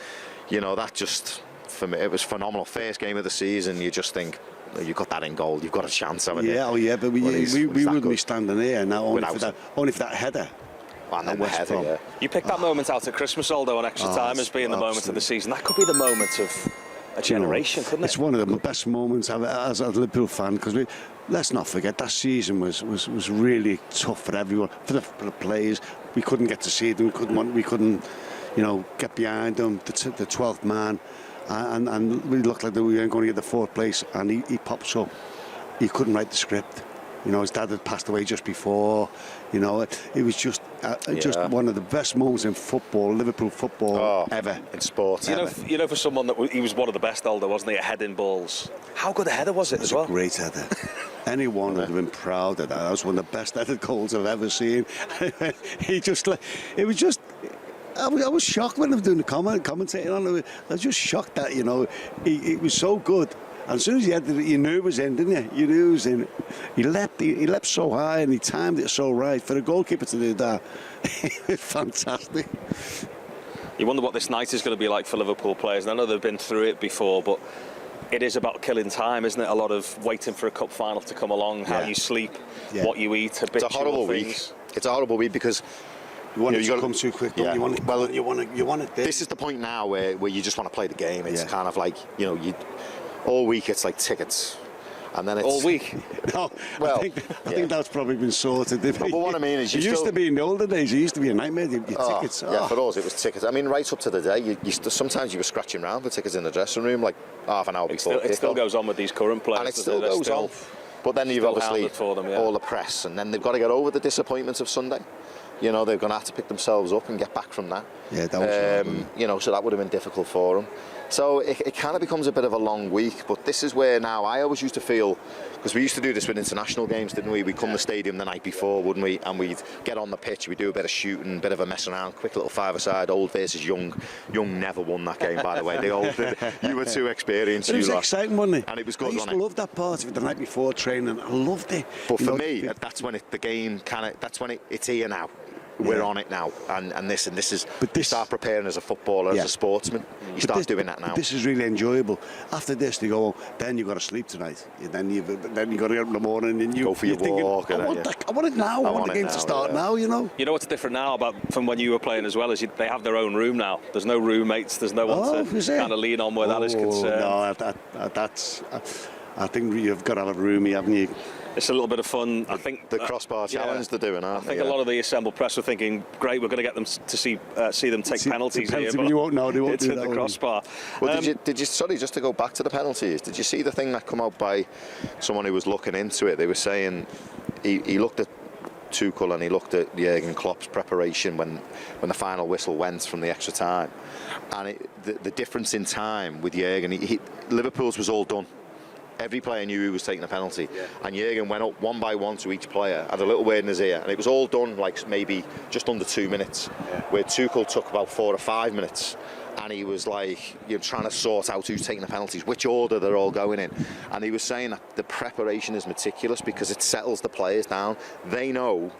You know, that just, for me, it was phenomenal. First game of the season, you just think, you've got that in goal, you've got a chance, haven't you? Yeah, but we wouldn't be standing here now only for that header. And then the header, yeah. You picked that moment out at Christmas, although on extra time as being the moment of the season. That could be the moment of a generation, couldn't it? It's one of the best moments as a Liverpool fan, because let's not forget that season was really tough for everyone, for the players. We couldn't get to see them. We couldn't, you know, get behind them. The 12th man, and we looked like we weren't going to get the 4th place. And he pops up. He couldn't write the script. You know, his dad had passed away just before. You know, it was just one of the best moments in football, Liverpool football ever. In sport. You know, for someone that he was one of the best, Aldo, wasn't he, at heading balls? How good a header was it as well? A great header. Anyone would have been proud of that. That was one of the best headed goals I've ever seen. It was just. I was shocked when I was doing the commentating on it. I was just shocked that, you know, it was so good. And as soon as he had it, you knew it was in, didn't you? You knew it was in. He leapt so high and he timed it so right. For a goalkeeper to do that, it was fantastic. You wonder what this night is going to be like for Liverpool players. And I know they've been through it before, but it is about killing time, isn't it? A lot of waiting for a cup final to come along, how you sleep, what you eat, It's a horrible week. It's a horrible week because you want it to come too quick. Yeah. You want it there. This is the point now where you just want to play the game. It's kind of like, you know, all week it's like tickets, and then it's all week. No, well, I think that's probably been sorted. But what I mean is, it used to be in the older days. It used to be a nightmare. Your tickets. Yeah, for us it was tickets. I mean, right up to the day, sometimes you were scratching around for tickets in the dressing room, like half an hour before. It still goes on with these current players, and it still goes on. But then you've obviously for them, all the press, and then they've got to get over the disappointments of Sunday. You know, they're going to have to pick themselves up and get back from that. Yeah, that was you know, so that would have been difficult for him. So it kind of becomes a bit of a long week, but this is where now I always used to feel, because we used to do this with international games, didn't we? We'd come to the stadium the night before, wouldn't we? And we'd get on the pitch, we'd do a bit of shooting, a bit of a mess around, quick little five-a-side, old versus young. Young never won that game, by the way. They all did. You were too experienced. It was exciting, wasn't it? And it was good, I used to love that part of it the night before training. I loved it. But for me, that's when the game kind of, that's when it's here now. We're on it now, and this is. But you start preparing as a footballer, as a sportsman. You start doing that now. This is really enjoyable. After this, they go. Then you got to sleep tonight. Then you got to get up in the morning and you go for your walk. Thinking, I want it now. I want the game to start now. You know. You know what's different now from when you were playing as well is they have their own room now. There's no roommates. There's no one to kind of lean on where that is concerned. No, that's. I think you've got to have a roomie, haven't you? It's a little bit of fun. I think the crossbar challenge they're doing. I think a lot of the assembled press were thinking, "Great, we're going to get them to see them take penalties here." But you won't know. They won't it's do in that the crossbar. Well, did you? Sorry, just to go back to the penalties. Did you see the thing that come out by someone who was looking into it? They were saying he looked at Tuchel and he looked at Jurgen Klopp's preparation when the final whistle went from the extra time, and the difference in time with Jurgen, Liverpool's was all done. Every player knew he was taking a penalty, and Jurgen went up one by one to each player, had a little word in his ear, and it was all done like maybe just under 2 minutes, where Tuchel took about 4 or 5 minutes, and he was like, you're trying to sort out who's taking the penalties, which order they're all going in, and he was saying that the preparation is meticulous because it settles the players down. They know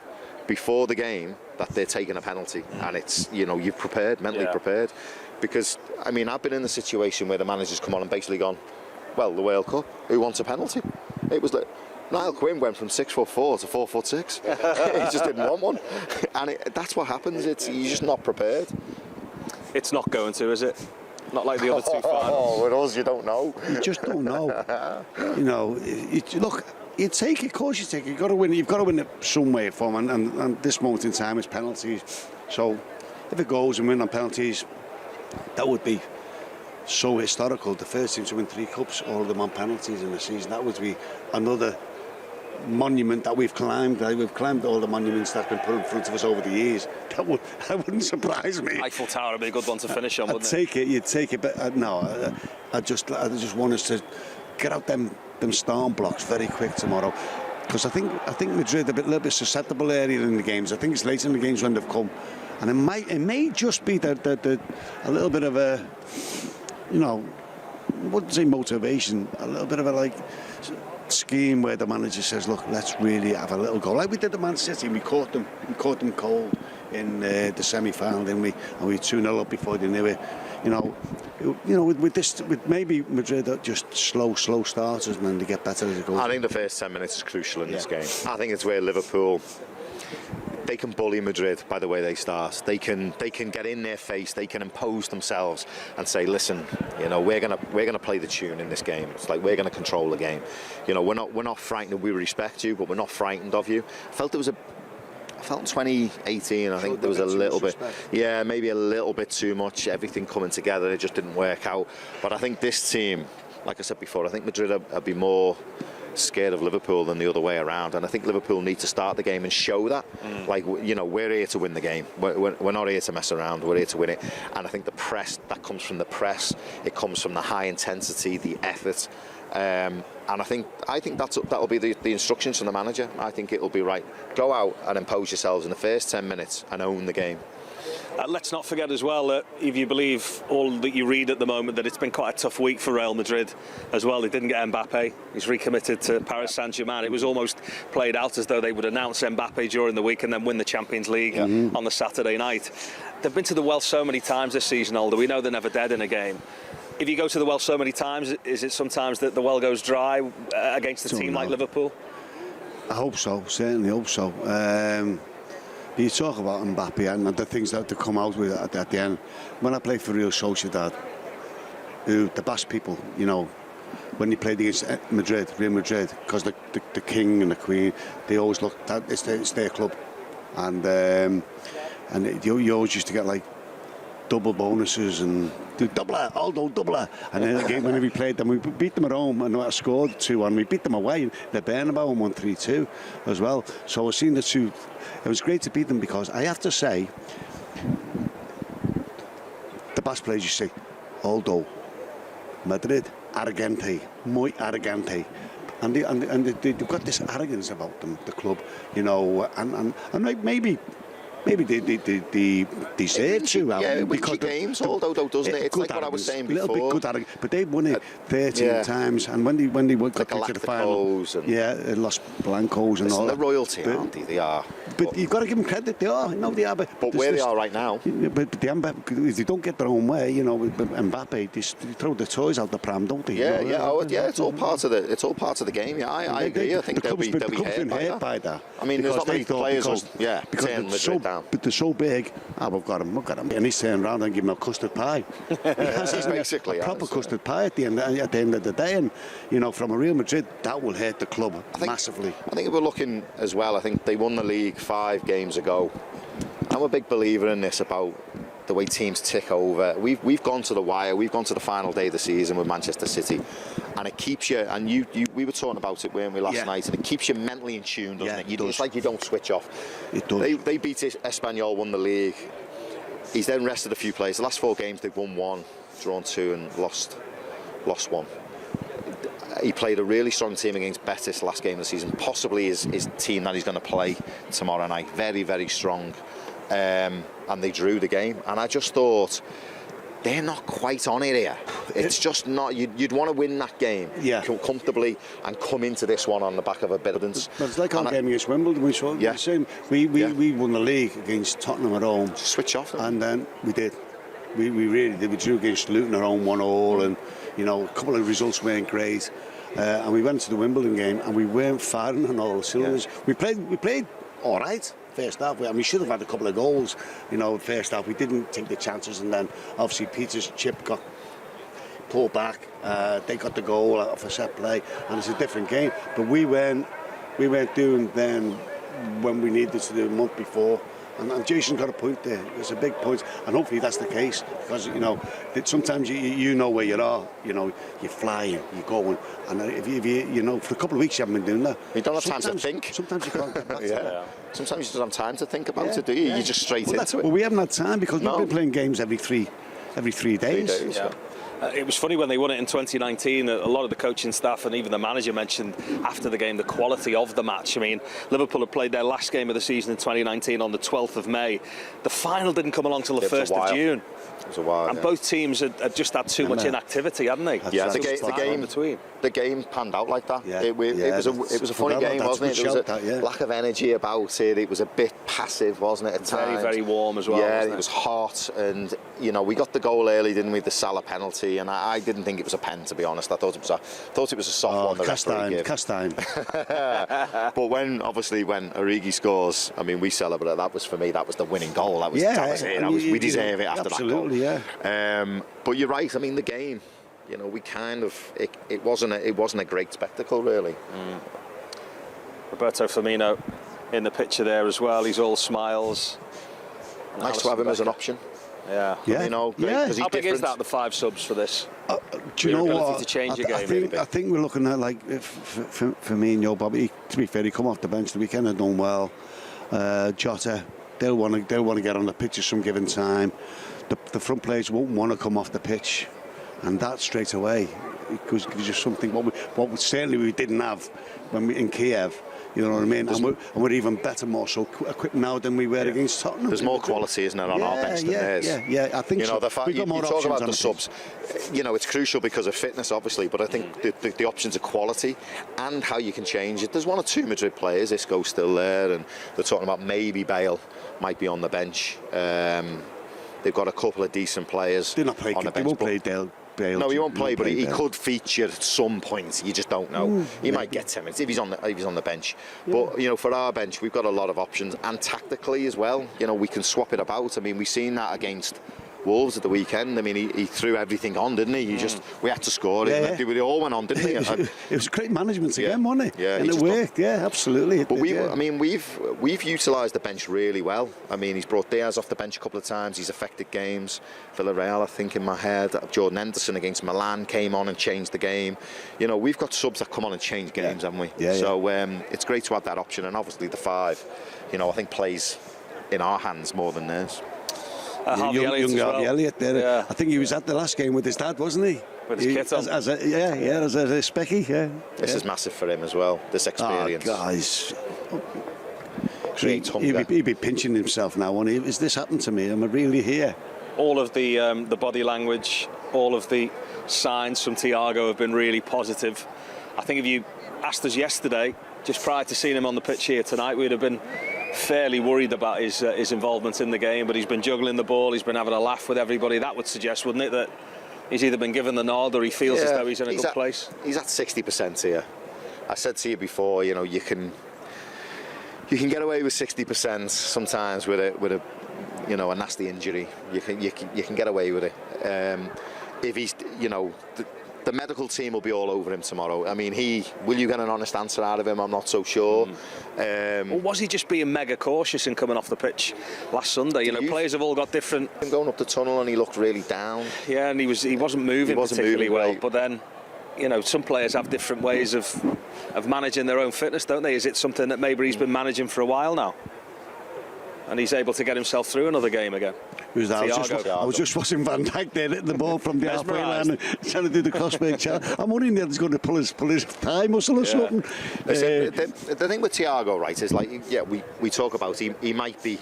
before the game that they're taking a penalty, and it's, you know, you've prepared, mentally prepared, because I mean, I've been in the situation where the manager's come on and basically gone, well, the World Cup, who wants a penalty? It was like Niall Quinn went from 6'4" to 4'6". He just didn't want one, and that's what happens. You're just not prepared. It's not going to, is it? Not like the other two finals. Oh, with us, you don't know. You just don't know. You know, look. You take it, of course you take it. You've got to win. You've got to win it some way, form, and this moment in time is penalties. So, if it goes and win on penalties, that would be so historical. The first team to win 3 cups, all of them on penalties in the season. That would be another monument that we've climbed. We've climbed all the monuments that's been put in front of us over the years. That wouldn't surprise me. Eiffel Tower would be a good one to finish on, wouldn't it? You'd take it, but no. I just want us to get out them starting blocks very quick tomorrow. Because I think Madrid are a little bit susceptible earlier in the games. I think it's late in the games when they've come, and it may just be that a little bit of a, you know, I wouldn't say motivation, a little bit of a like scheme where the manager says, look, let's really have a little go, like we did at Man City. We caught them cold in the semi-final, didn't we? And we 2-0 up before they knew it. You know, with maybe Madrid are just slow starters, and then they get better as it goes. I think the first 10 minutes is crucial in this game. I think it's where Liverpool, they can bully Madrid by the way they start. They can get in their face. They can impose themselves and say, listen, you know, we're gonna play the tune in this game. It's like we're gonna control the game. You know, we're not frightened. We respect you, but we're not frightened of you. I felt in 2018, I think there was a little bit, maybe a little bit too much, everything coming together, it just didn't work out. But I think this team, like I said before, I think Madrid will be more scared of Liverpool than the other way around, and I think Liverpool need to start the game and show that, like, you know, we're here to win the game, we're not here to mess around, we're here to win it. And I think the press, that comes from the press, it comes from the high intensity, the effort, and I think that'll be the instructions from the manager. I think it'll be right, go out and impose yourselves in the first 10 minutes and own the game. Let's not forget as well that if you believe all that you read at the moment, that it's been quite a tough week for Real Madrid as well. They didn't get Mbappe. He's recommitted to Paris Saint-Germain. It was almost played out as though they would announce Mbappe during the week and then win the Champions League on the Saturday night. They've been to the well so many times this season, Alder. We know they're never dead in a game. If you go to the well so many times, is it sometimes that the well goes dry against a team like Liverpool? I hope so, certainly hope so. You talk about Mbappe and the things that they come out with at the end. When I played for Real Sociedad, the Basque people, you know, when they played against Real Madrid, because the king and the queen, they always look that it's their club, and you always used to get like double bonuses and doubler. And then again, when we played them, we beat them at home and I scored 2-1. We beat them away in the Bernabeu and won 3-2 as well. So I've seen the two. It was great to beat them because I have to say, the best players you see, although Madrid, arrogante, muy arrogante. And they've got this arrogance about them, the club, you know, and like maybe they deserve to. Yeah, because games, although doesn't it? It's like what I was saying before. A little bit good arrogance, but they've won it 13 times, and when they got to the final, Los Blancos and all that. They're royalty, aren't they? They are. But you've got to give them credit. They are. No, they are. But where they are right now. But if they don't get their own way, you know, with Mbappe, they throw the toys out the pram, don't they? Yeah, it's all part of the game. Yeah, I agree. I think they'll be hurt by that. I mean, there's not many players turn Madrid down. But they're so big. We've got him. And he's turning around and giving him a custard pie. Basically, a proper custard pie at the end of the day. And you know, from a Real Madrid, that will hurt the club massively. I think if we're looking as well, I think they won the league 5 games ago. I'm a big believer in this about the way teams tick over. We've gone to the wire. We've gone to the final day of the season with Manchester City, and it keeps you. And we were talking about it, weren't we, last night? And it keeps you mentally in tune, doesn't it? It's like you don't switch off. It does. They beat Espanyol, won the league. He's then rested a few players. The last 4 games they've won 1, drawn 2, and lost 1. He played a really strong team against Betis last game of the season, possibly his team that he's going to play tomorrow night. Very, very strong. And they drew the game. And I just thought, they're not quite on it here. It's just not. You'd want to win that game comfortably and come into this one on the back of a bit of evidence. But it's like our game against Wimbledon. We saw the same. We won the league against Tottenham at home. Switch off. And then we did. We really did. We drew against Luton at home 1-1, and you know, a couple of results weren't great. And we went to the Wimbledon game and we weren't firing on all cylinders. We played all right first half. We should have had a couple of goals, you know, first half. We didn't take the chances, and then obviously Peter's chip got pulled back. They got the goal off a set play, and it's a different game. But we weren't doing then when we needed to do a month before. And Jason's got a point there. It's a big point, and hopefully that's the case, because you know sometimes you know where you are. You know, you're flying, you're going, and if you know, for a couple of weeks you haven't been doing that. You don't have time to think. Sometimes you can't get back to that. Sometimes you don't have time to think about it, do you? You're just straight into it. Well, we haven't had time because we've been playing games every three days. Yeah. It was funny when they won it in 2019, a lot of the coaching staff and even the manager mentioned after the game the quality of the match. I mean, Liverpool had played their last game of the season in 2019 on the 12th of May. The final didn't come along till the 1st of June. It was a while, and both teams had just had too much inactivity, hadn't they? Yeah, the game panned out like that. It was a funny game, wasn't it? There was a lack of energy about it. It was a bit passive, wasn't it, at times? Very, very warm as well. Yeah, it was hot, and you know, we got the goal early, didn't we? The Salah penalty, and I didn't think it was a pen, to be honest. I thought it was a soft one. The referee gave. Cast iron. But when Origi scores, I mean, we celebrated. That was, for me, that was the winning goal. That was it. We deserve it after that goal. But you're right. I mean, the game. You know, we kind of it wasn't a great spectacle, really. Roberto Firmino in the picture there as well. He's all smiles. Nice to have him as an option. Yeah. Firmino, great, because he's How big different. is that, the 5 subs for this? Do you know what? To change your game, I think we're looking at, like, for me and Bobby. To be fair, he come off the bench the weekend and done well. Jota, they'll want to get on the pitch at some given time. The front players won't want to come off the pitch, and that straight away because it's just something what we certainly didn't have when we in Kiev. You know what I mean? And we're even better, more so equipped now than we were against Tottenham. There's more quality, isn't there, on our bench than theirs? Yeah, I think so. You talk about the subs. You know, it's crucial because of fitness, obviously, but I think the options are quality and how you can change it. There's 1 or 2 Madrid players. Isco's still there, and they're talking about maybe Bale might be on the bench. They've got a couple of decent players on the bench. They won't play Bale. No, he won't play, but he could feature at some point. You just don't know. He might get 10 minutes if he's on the bench. But you know, for our bench, we've got a lot of options, and tactically as well. You know, we can swap it about. I mean, we've seen that against Wolves at the weekend. I mean, he threw everything on, didn't he? We had to score it. They all went on, didn't they? It was great management again, wasn't it? Yeah, and it worked. Yeah, absolutely. But we've utilised the bench really well. I mean, he's brought Diaz off the bench a couple of times. He's affected games. Villarreal, I think, in my head. Jordan Henderson against Milan came on and changed the game. You know, we've got subs that come on and change games, haven't we? So it's great to have that option, and obviously the 5. You know, I think plays in our hands more than theirs. Harvey Elliott as well. Harvey Elliott there. Yeah. I think he was at the last game with his dad, wasn't he? With his kit on. As a specky, yeah. This is massive for him as well, this experience. Oh, guys. Creates hunger. He'd be pinching himself now, won't he? Is this happened to me? Am I really here? All of the body language, all of the signs from Thiago have been really positive. I think if you asked us yesterday, just prior to seeing him on the pitch here tonight, we'd have been fairly worried about his involvement in the game, but he's been juggling the ball, he's been having a laugh with everybody. That would suggest, wouldn't it, that he's either been given the nod or he feels as though he's in a good place. He's at 60% here. I said to you before, you know, you can get away with 60% sometimes with a you know, a nasty injury. You can get away with it. If he's, you know, the medical team will be all over him tomorrow. I mean, will you get an honest answer out of him? I'm not so sure. Or was he just being mega cautious in coming off the pitch last Sunday? You know, players have all got different. Him going up the tunnel and he looked really down. Yeah, and he wasn't moving particularly well. But then, you know, some players have different ways of managing their own fitness, don't they? Is it something that maybe he's been managing for a while now, and he's able to get himself through another game again? Who's that? I was just watching Van Dijk there hitting the ball from the halfway line and trying to do the crossbreak chart. I'm wondering if he's going to pull his thigh muscle or something. Listen, the thing with Thiago, right, is like, yeah, we talk about he might be.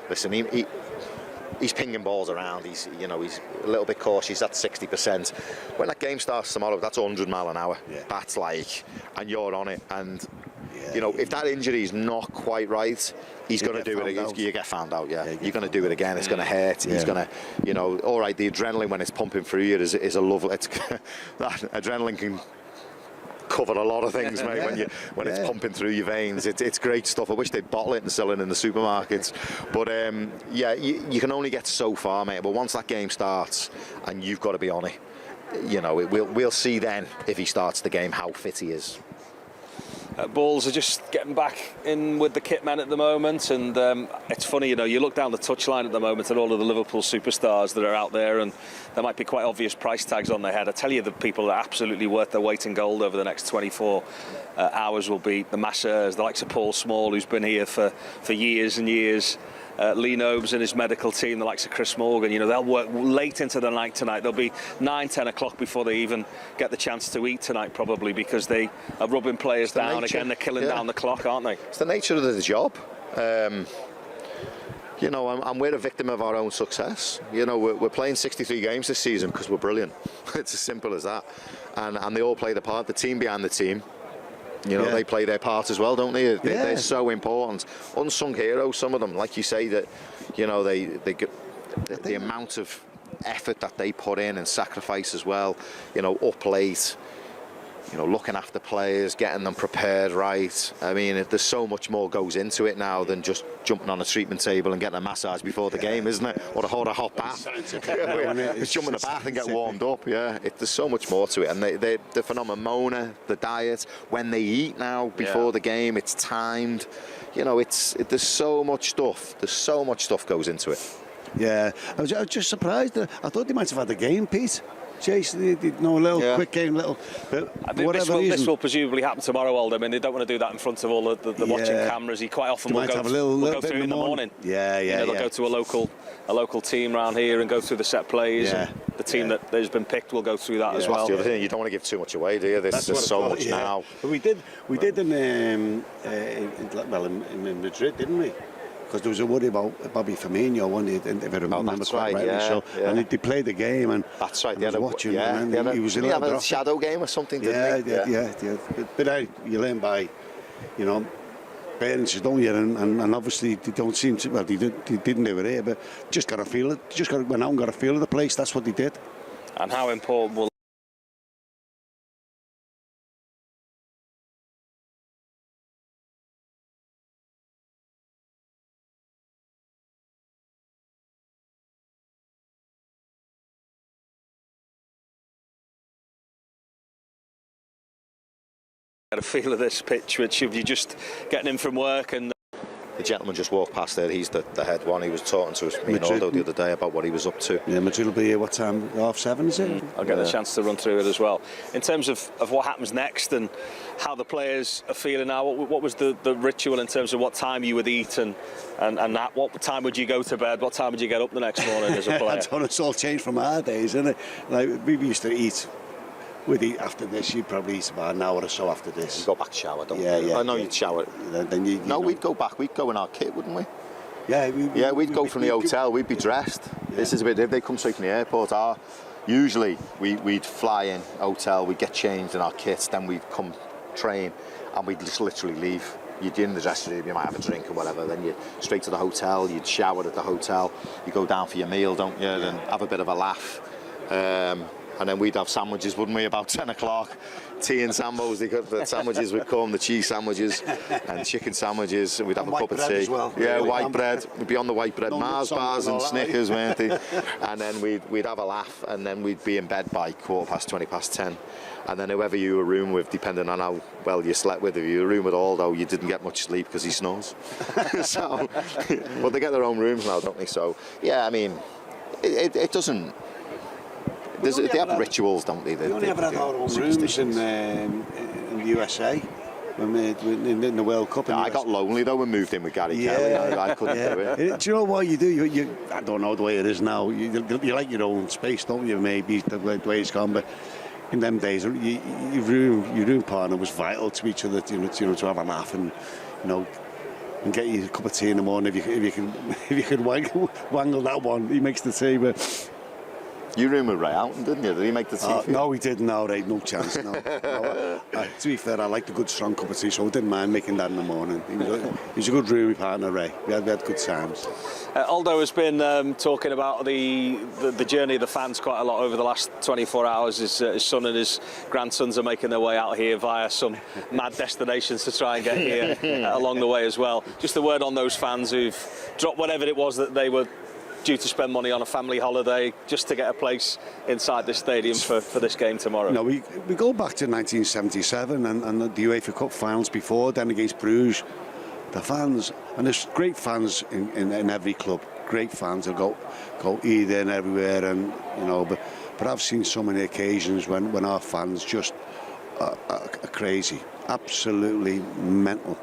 Listen, he's pinging balls around. He's a little bit cautious. That's 60%. When that game starts tomorrow, that's 100 mile an hour. Yeah. That's like, and you're on it. And you know, if that injury is not quite right, he's going to do it. You get found out. Yeah, you're going to do it again. It's going to hurt. Yeah. He's going to, you know, all right. The adrenaline when it's pumping through you is a lovely. That adrenaline can cover a lot of things, mate. When it's pumping through your veins, it's great stuff. I wish they'd bottle it and sell it in the supermarkets. But yeah, you can only get so far, mate. But once that game starts, and you've got to be on it, you know, we'll see then if he starts the game how fit he is. Bulls are just getting back in with the kit men at the moment, and it's funny, you know, you look down the touchline at the moment at all of the Liverpool superstars that are out there, and there might be quite obvious price tags on their head. I tell you, the people that are absolutely worth their weight in gold over the next 24 hours will be the masseurs, the likes of Paul Small, who's been here for years and years. Lee Nobes and his medical team, the likes of Chris Morgan, you know, they'll work late into the night tonight. They'll be 9-10 o'clock before they even get the chance to eat tonight, probably, because they are rubbing players down again. They're killing down the clock, aren't they? It's the nature of the job. You know, and we're a victim of our own success. You know, we're playing 63 games this season because we're brilliant. It's as simple as that. And they all play the part, the team behind the team. You know, they play their part as well, don't they? They're so important. Unsung heroes, some of them, like you say, that, you know, they get the amount of effort that they put in and sacrifice as well. You know, up late, you know, looking after players, getting them prepared right. I mean, there's so much more goes into it now than just jumping on a treatment table and getting a massage before the game, isn't it? Or a hot bath. It's jump in the bath and get warmed up. Yeah, there's so much more to it. And the phenomenon, the diet, when they eat now before the game, it's timed. You know, there's so much stuff. There's so much stuff goes into it. Yeah, I was just surprised. I thought they might have had the game, Pete. Jason, quick game, little. I think this will presumably happen tomorrow, Aldo. I mean, they don't want to do that in front of all the watching cameras. He quite often will go through it in the morning. They'll go to a local team around here and go through the set plays. And the team that has been picked will go through that as well. That's the other thing. You don't want to give too much away, do you? There's so much now. But we did in Madrid, didn't we? Because there was a worry about Bobby Firmino, if I remember correctly. And they played the game, and that's right. I was watching. He was in a shadow game or something, didn't he? Yeah. But you learn by, you know, parents, don't you? And obviously they don't seem to. Well, they didn't do it here, but just got to feel it. Just went out and got a feel of the place. That's what they did. And how important will get a feel of this pitch, which if you're just getting in from work and The gentleman just walked past there. He's the head one. He was talking to me and Aldo the other day about what he was up to. Yeah, Madrid will be here, what time? 7:30, is it? I'll get a chance to run through it as well. In terms of what happens next and how the players are feeling now, what was the ritual in terms of what time you would eat and what time would you go to bed? What time would you get up the next morning as a player? I don't know, it's all changed from our days, isn't it? Like, we used to eat. We'd eat after this. You'd probably eat about an hour or so after this. You go back to shower, don't you? Yeah. I know you'd shower. Then you no, we'd go back. We'd go in our kit, wouldn't we? Yeah, we'd go from the hotel. We'd be dressed. Yeah. This is a bit. If they come straight from the airport, usually we'd fly in hotel. We'd get changed in our kits. Then we'd come train, and we'd just literally leave. You'd in the dressing room. You might have a drink or whatever. Then you straight to the hotel. You'd shower at the hotel. You go down for your meal, don't you? And have a bit of a laugh. And then we'd have sandwiches, wouldn't we, about 10 o'clock. Tea and sambos, the sandwiches would come, the cheese sandwiches and chicken sandwiches. We'd have a cup of tea. As well. Yeah, white bread. We'd be on the white bread. Mars bars and Snickers, weren't they? And then we'd have a laugh, and then we'd be in bed by 10:15. And then whoever you were room with, depending on how well you slept with, if you were room with Aldo, you didn't get much sleep because he snores. So, but they get their own rooms now, don't they? So, yeah, I mean, it doesn't... They have rituals, don't they? We only ever had our own rooms in the USA in the World Cup. I got lonely though when moved in with Gary Kelly. I couldn't do it. Do you know what you do? I don't know the way it is now. You like your own space, don't you? Maybe the way it's gone, but in them days, your room partner was vital to each other. To have a laugh and and get you a cup of tea in the morning if you could wangle that one. He makes the tea, but. You roomed with Ray Houghton, didn't you? Did he make the tea? No, he didn't. No, Ray, no chance. No. To be fair, I liked a good strong cup of tea, so I didn't mind making that in the morning. He was a good roomie partner, Ray. We had good times. Aldo has been talking about the journey of the fans quite a lot over the last 24 hours. His son and his grandsons are making their way out here via some mad destinations to try and get here along the way as well. Just a word on those fans who've dropped whatever it was that they were due to spend money on a family holiday just to get a place inside the stadium for this game tomorrow. No, we go back to 1977 and the UEFA Cup finals before, then against Bruges. The fans, and there's great fans in every club, great fans who go either and everywhere, and but I've seen so many occasions when our fans just are crazy, absolutely mental,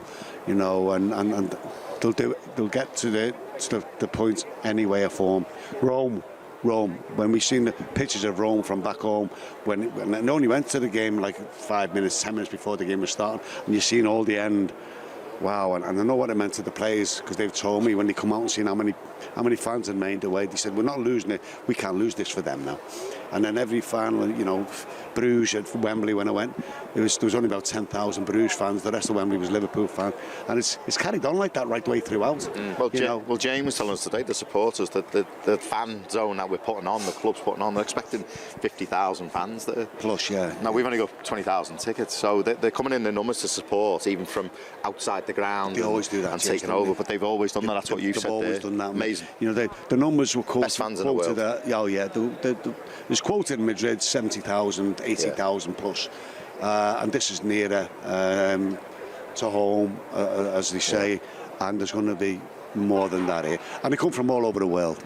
and they'll get to the point any way or form. Rome. When we seen the pictures of Rome from back home, when I only went to the game like 5 minutes, 10 minutes before the game was starting, and you've seen all the end. Wow, and I know what it meant to the players, because they've told me when they come out and seen how many fans had made the way, they said, we're not losing it, we can't lose this for them now. And then every final, Bruges at Wembley when I went, there was only about 10,000 Bruges fans, the rest of Wembley was Liverpool fans, and it's carried on like that right the way throughout. Well, James was telling us today, the supporters, that the fan zone that we're putting on, the club's putting on, they're expecting 50,000 fans there. Plus, yeah. Now, we've only got 20,000 tickets, so they're coming in the numbers to support, even from outside the ground. They always do that. And taking over, but they've always done that. That's what you said. They've always done that. Amazing. The numbers were quoted. Best fans in the world. There's quoted in Madrid 70,000, 80,000 plus, and this is nearer to home, as they say, and there's going to be more than that here, and they come from all over the world.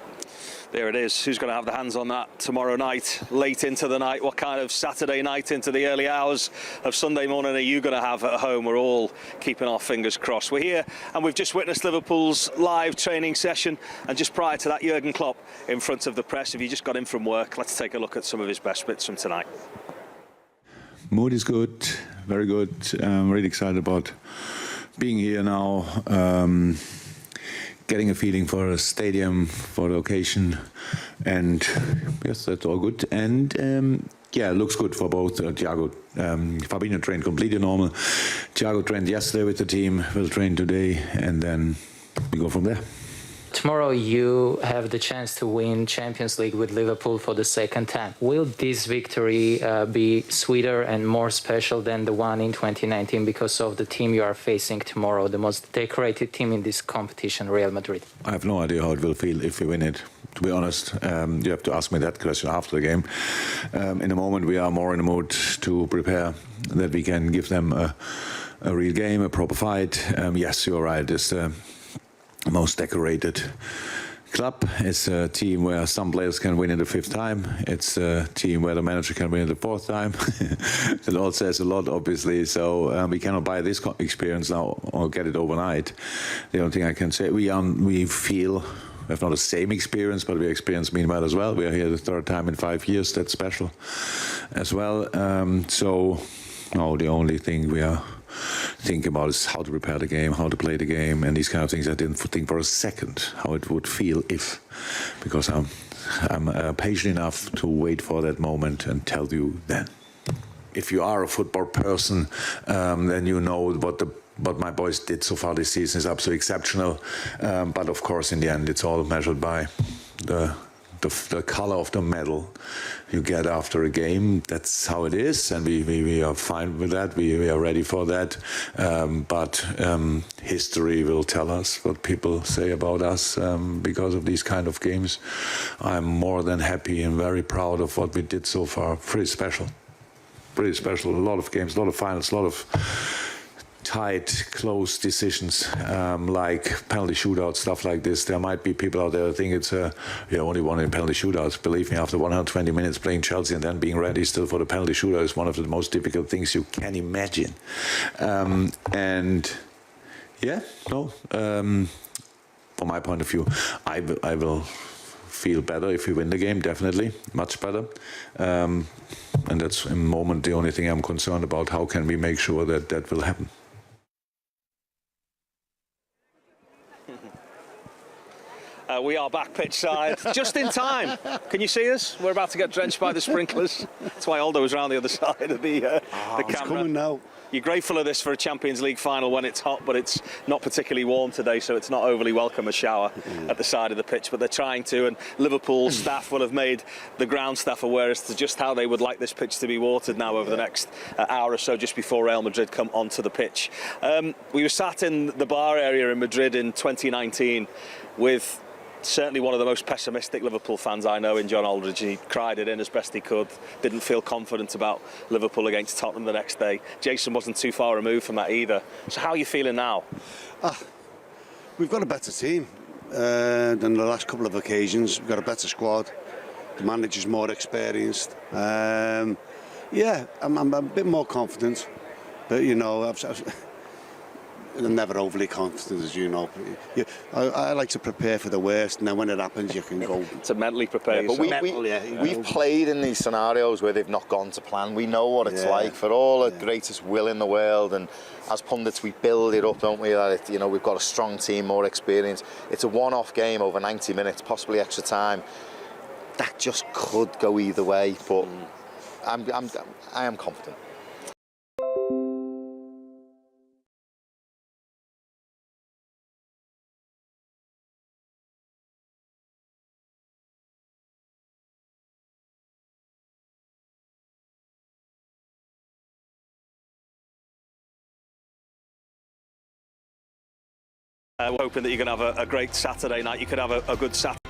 There it is. Who's going to have the hands on that tomorrow night, late into the night? What kind of Saturday night into the early hours of Sunday morning are you going to have at home? We're all keeping our fingers crossed. We're here and we've just witnessed Liverpool's live training session, and just prior to that, Jurgen Klopp in front of the press. If you just got in from work, let's take a look at some of his best bits from tonight. Mood is good, very good. I'm really excited about being here now. Getting a feeling for a stadium, for the occasion, and yes, that's all good. And it looks good for both. Thiago, Fabinho trained completely normal. Thiago trained yesterday with the team, will train today, and then we go from there. Tomorrow you have the chance to win Champions League with Liverpool for the second time. Will this victory be sweeter and more special than the one in 2019 because of the team you are facing tomorrow, the most decorated team in this competition, Real Madrid? I have no idea how it will feel if we win it. To be honest, you have to ask me that question after the game. In the moment, we are more in the mood to prepare that we can give them a real game, a proper fight. Yes, you're right. It's most decorated club. It's a team where some players can win it the fifth time. It's a team where the manager can win it the fourth time. It all says a lot, obviously. So we cannot buy this experience now or get it overnight. The only thing I can say, we feel we have not the same experience, but we experienced meanwhile as well. We are here the third time in 5 years. That's special as well. So no, the only thing we are thinking about is how to prepare the game, how to play the game, and these kind of things. I didn't think for a second how it would feel if, because I'm patient enough to wait for that moment and tell you then. If you are a football person, then you know what my boys did so far this season is absolutely exceptional. But of course, in the end, it's all measured by the color of the medal you get after a game. That's how it is, and we are fine with that. We are ready for that. But history will tell us what people say about us because of these kind of games. I'm more than happy and very proud of what we did so far. Pretty special. A lot of games, a lot of finals, a lot of tight, close decisions, like penalty shootouts, stuff like this. There might be people out there who think it's only one in penalty shootouts. Believe me, after 120 minutes playing Chelsea and then being ready still for the penalty shootout is one of the most difficult things you can imagine. From my point of view, I will feel better if we win the game, definitely, much better. And that's, in the moment, the only thing I'm concerned about. How can we make sure that that will happen? We are back pitch side, just in time. Can you see us? We're about to get drenched by the sprinklers. That's why Aldo was around the other side of the camera. It's coming now. You're grateful of this for a Champions League final when it's hot, but it's not particularly warm today, so it's not overly welcome, a shower at the side of the pitch. But they're trying to, and Liverpool staff will have made the ground staff aware as to just how they would like this pitch to be watered now over the next hour or so, just before Real Madrid come onto the pitch. We were sat in the bar area in Madrid in 2019 with certainly one of the most pessimistic Liverpool fans I know in John Aldridge. He cried it in as best he could, didn't feel confident about Liverpool against Tottenham the next day. Jason wasn't too far removed from that either. So how are you feeling now? We've got a better team than the last couple of occasions. We've got a better squad. The manager's more experienced. I'm a bit more confident, but you know, I'm never overly confident, as you know. I like to prepare for the worst, and then when it happens, you can go to mentally prepare. But we've played in these scenarios where they've not gone to plan. We know what it's like. For all the greatest will in the world, and as pundits, we build it up, don't we? That we've got a strong team, more experience. It's a one-off game over 90 minutes, possibly extra time. That just could go either way, but I am confident. We're hoping that you're going to have a great Saturday night. You could have a good Saturday.